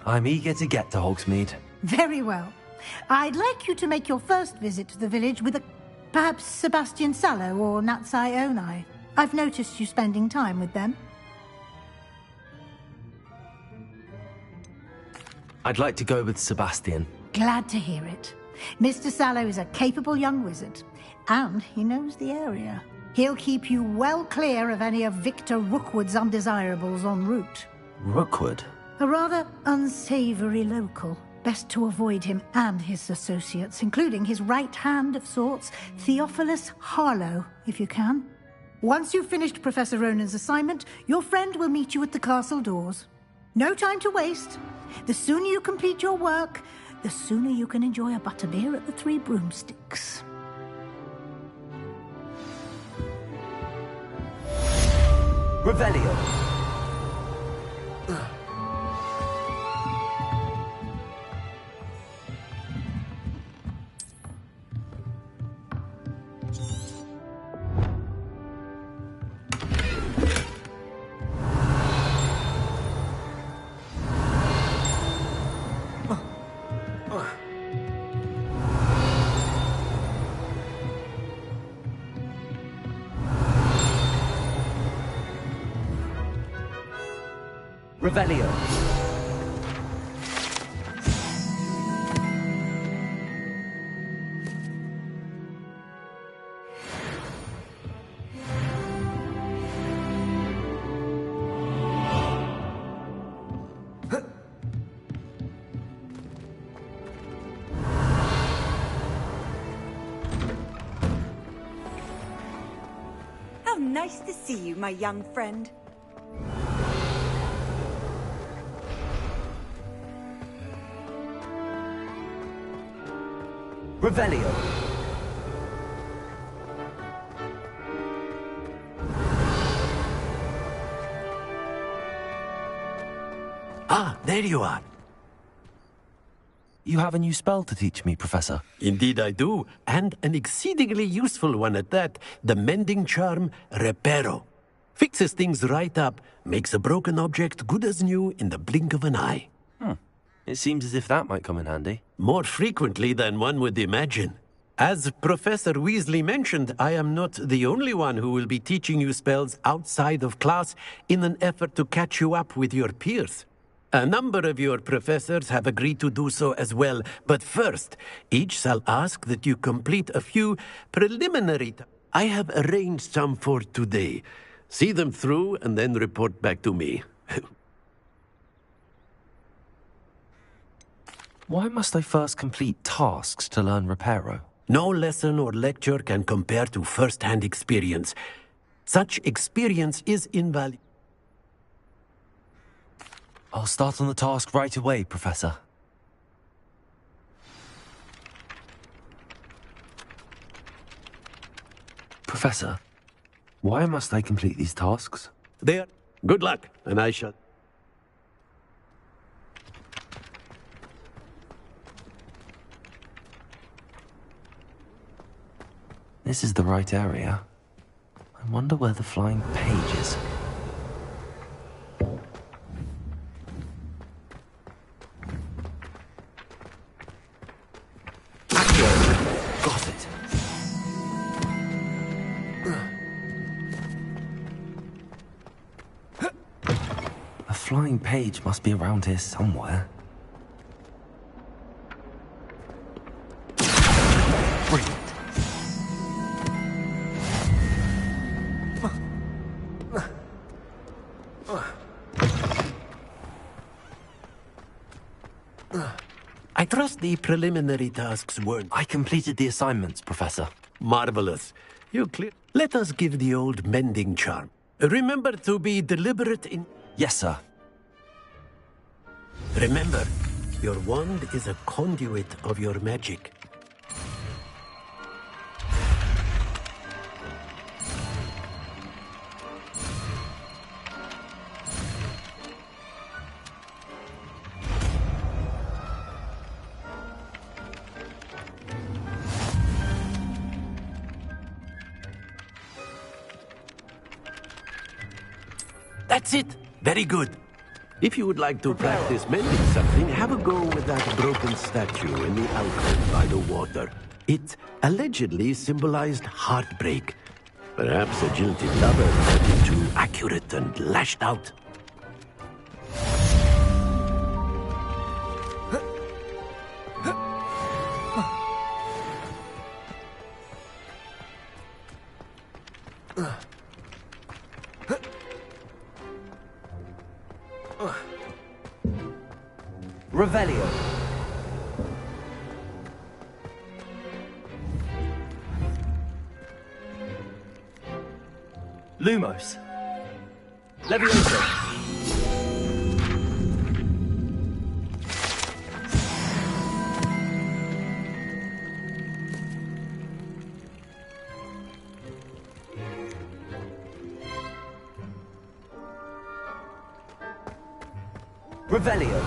I'm eager to get to Hogsmeade. Very well. I'd like you to make your first visit to the village with perhaps Sebastian Sallow or Natsai Onai. I've noticed you spending time with them. I'd like to go with Sebastian. Glad to hear it. Mr. Sallow is a capable young wizard, and he knows the area. He'll keep you well clear of any of Victor Rookwood's undesirables en route. Rookwood? A rather unsavory local. Best to avoid him and his associates, including his right hand of sorts, Theophilus Harlow, if you can. Once you've finished Professor Ronan's assignment, your friend will meet you at the castle doors. No time to waste. The sooner you complete your work, the sooner you can enjoy a butterbeer at the Three Broomsticks. Revelio. Revelio. How nice to see you, my young friend. Revelio. Ah, there you are. You have a new spell to teach me, Professor. Indeed I do, and an exceedingly useful one at that. The mending charm, Reparo. Fixes things right up, makes a broken object good as new in the blink of an eye. It seems as if that might come in handy. More frequently than one would imagine. As Professor Weasley mentioned, I am not the only one who will be teaching you spells outside of class in an effort to catch you up with your peers. A number of your professors have agreed to do so as well, but first, each shall ask that you complete a few preliminary... I have arranged some for today. See them through and then report back to me. Why must I first complete tasks to learn Reparo? No lesson or lecture can compare to first-hand experience. Such experience is invaluable. I'll start on the task right away, Professor. Professor, why must I complete these tasks? There. Good luck, and I shall... This is the right area. I wonder where the flying page is. Got it. A flying page must be around here somewhere. Brilliant. I trust the preliminary tasks weren't... I completed the assignments, Professor. Marvelous. You clear... Let us give the old mending charm. Remember to be deliberate in... Yes, sir. Remember, your wand is a conduit of your magic. That's it! Very good. If you would like to practice mending something, have a go with that broken statue in the alcove by the water. It allegedly symbolized heartbreak. Perhaps a jilted lover turned too accurate and lashed out. Revelio. Lumos. Levioso. Revelio.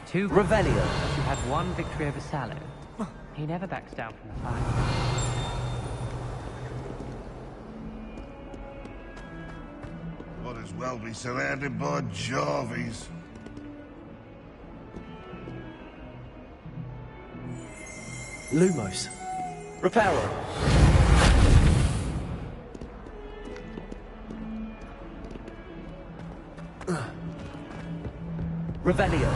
Two Revelio. She had one victory over Sallow. He never backs down from the fight. Might as well be surrounded by Jarvies. Lumos. Reparo. Revelio.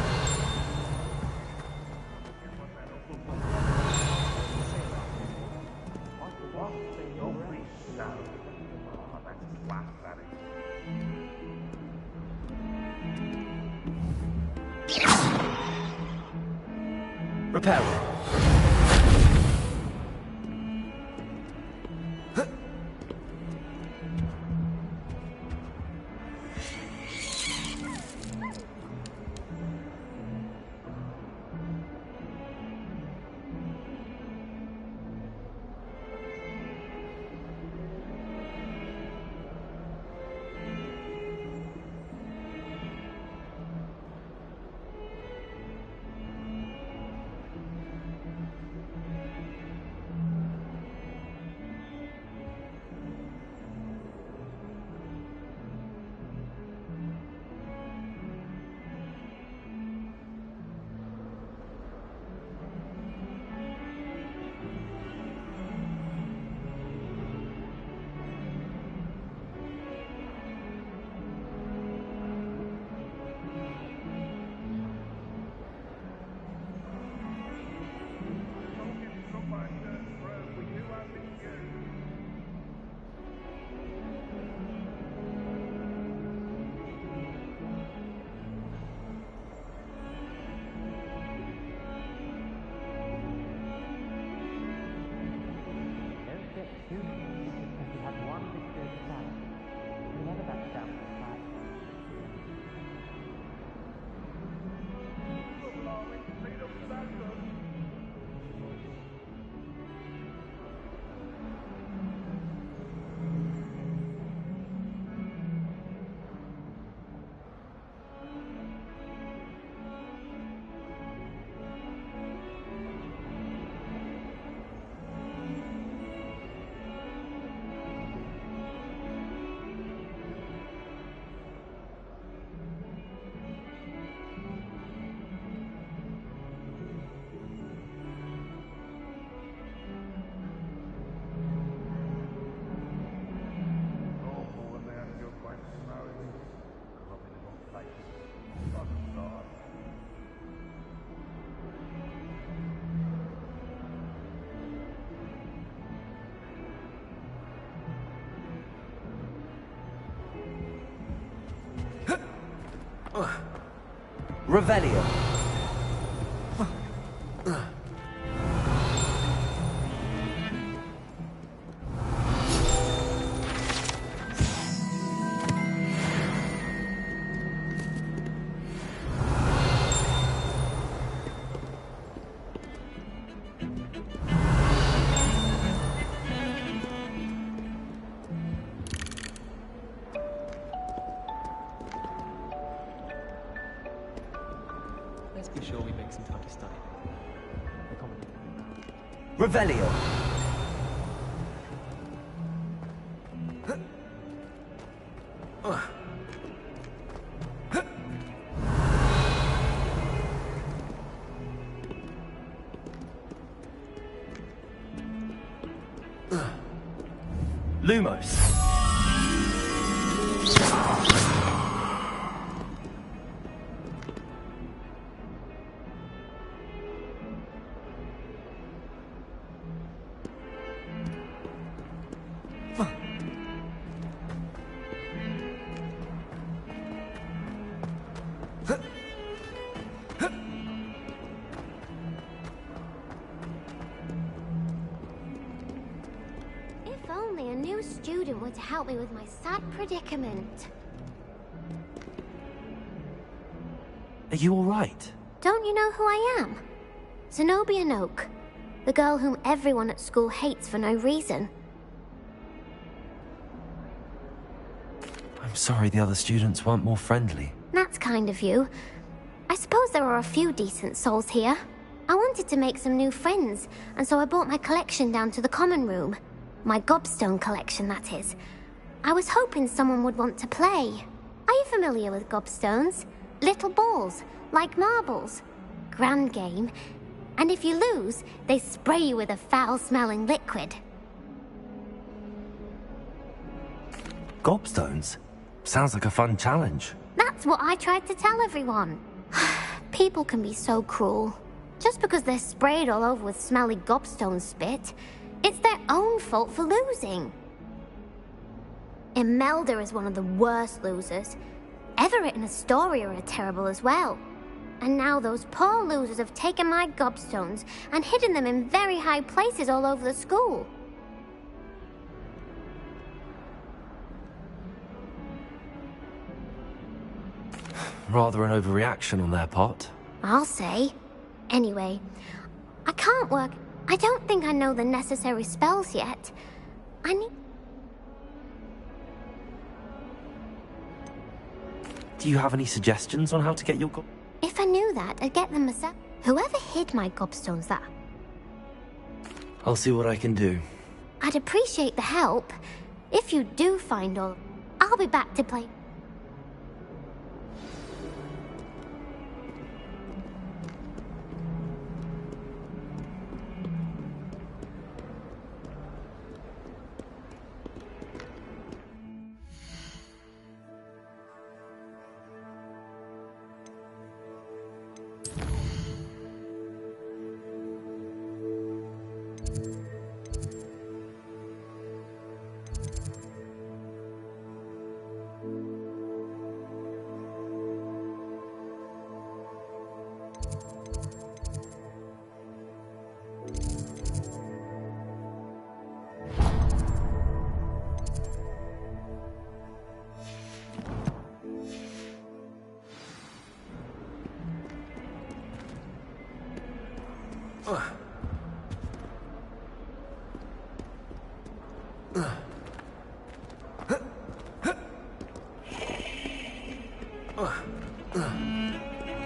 Reparo. Revelio. Let's be sure we make some time to study. Revelio. Lumos. If only a new student were to help me with my sad predicament. Are you all right? Don't you know who I am? Zenobia Noak, the girl whom everyone at school hates for no reason. I'm sorry the other students weren't more friendly. That's kind of you. I suppose there are a few decent souls here. I wanted to make some new friends, and so I brought my collection down to the common room. My gobstone collection, that is. I was hoping someone would want to play. Are you familiar with gobstones? Little balls, like marbles. Grand game. And if you lose, they spray you with a foul-smelling liquid. Gobstones? Sounds like a fun challenge. That's what I tried to tell everyone. People can be so cruel. Just because they're sprayed all over with smelly gobstone spit, it's their own fault for losing. Imelda is one of the worst losers. Everett and Astoria are terrible as well. And now those poor losers have taken my gobstones and hidden them in very high places all over the school. Rather an overreaction on their part. I'll say. Anyway, I can't work. I don't think I know the necessary spells yet. I need... Do you have any suggestions on how to get your If I knew that, I'd get them myself. Whoever hid my gobstones that... I'll see what I can do. I'd appreciate the help. If you do find all... I'll be back to play.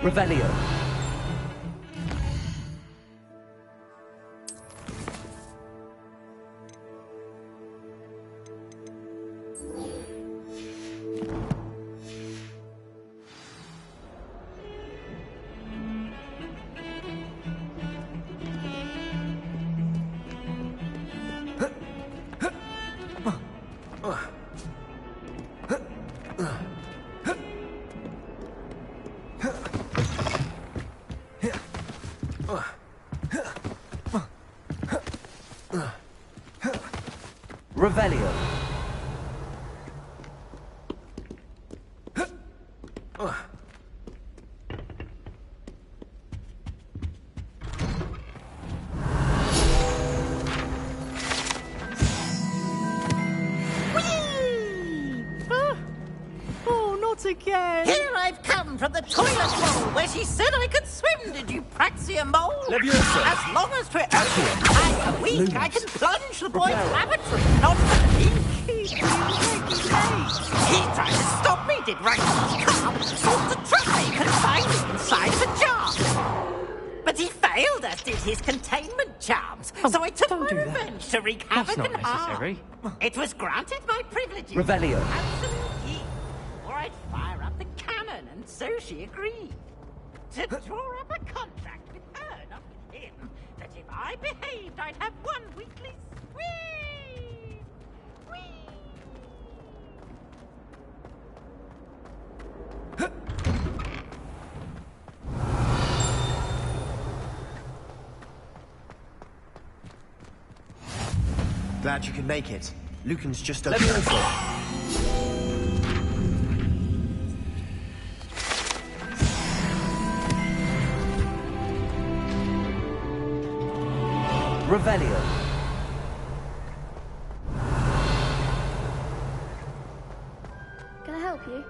Revelio. Revelio. Oh, not again! Here I've come from the toilet bowl where she said I could swim. Did you praxia mole? Leviosa. As long as for only a time a week, I can plunge the boy's lavatory, not the leak. He tried to stop me, did Ragnar's calm, sought to trap me, confined me inside the jar. But he failed, as did his containment charms. So I took my revenge to wreak havoc not and harm. necessary. It was granted my privileges. Revelio. Absolute yield, or I'd fire up the cannon, and so she agreed. To draw up a contract with her, not with him, that if I behaved, I'd have one weekly swim. Whee! Glad you could make it. Lucan's just Let me over. Revelio. Can I help you?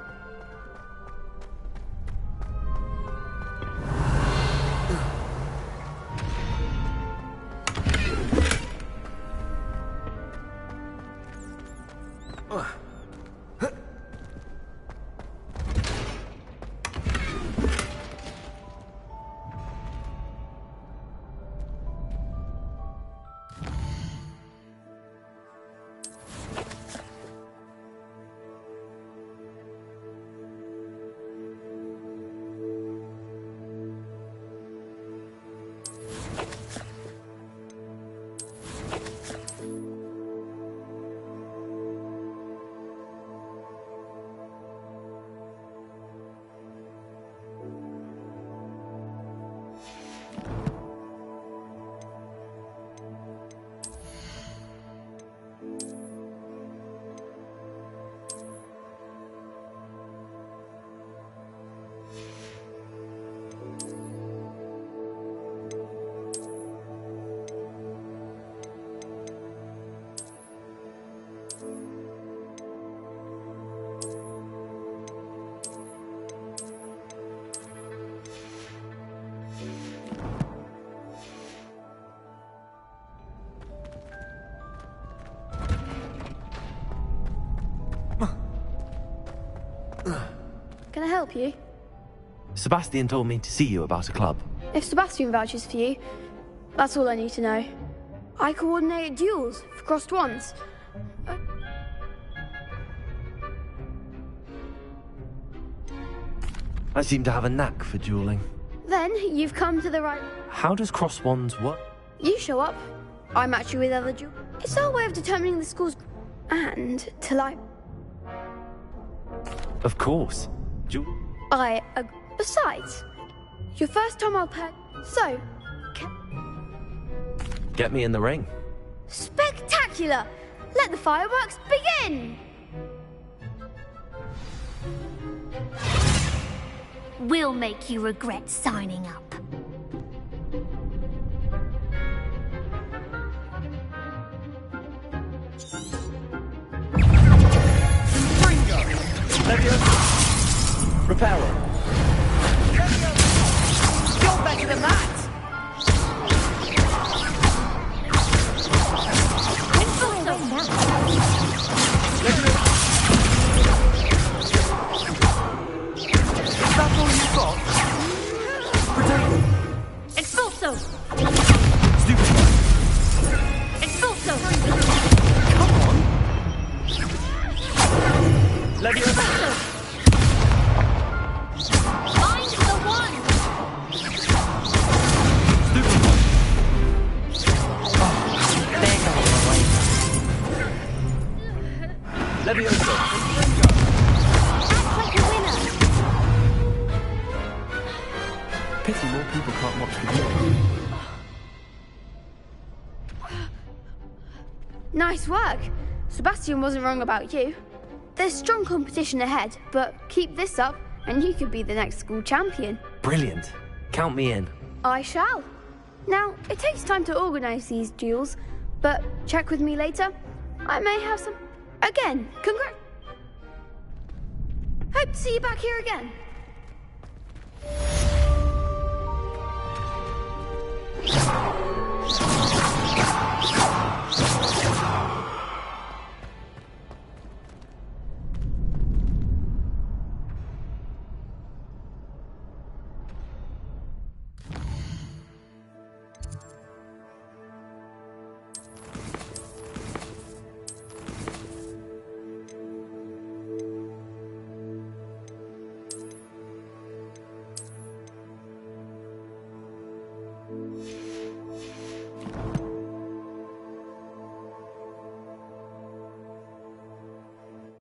help you? Sebastian told me to see you about a club. If Sebastian vouches for you, that's all I need to know. I coordinate duels for crossed wands. I seem to have a knack for dueling. Then you've come to the right... How does cross wands work? You show up, I match you with other duels. It's our way of determining the school's... And till I... Of course. Besides, your first time I'll pay... So... Get me in the ring. Spectacular! Let the fireworks begin! We'll make you regret signing up. Reparo. You're better than that! That's all you've got? Expulso! Stupid. Expulso! Come on! Expulso! Find the one! Stupid. There goes the way. Levioso. Act like a winner! Pity more people can't watch the video. Nice work. Sebastian wasn't wrong about you. There's strong competition ahead, but keep this up and you could be the next school champion. Brilliant. Count me in. I shall. Now, it takes time to organise these duels, but check with me later. I may have some... Again, Hope to see you back here again.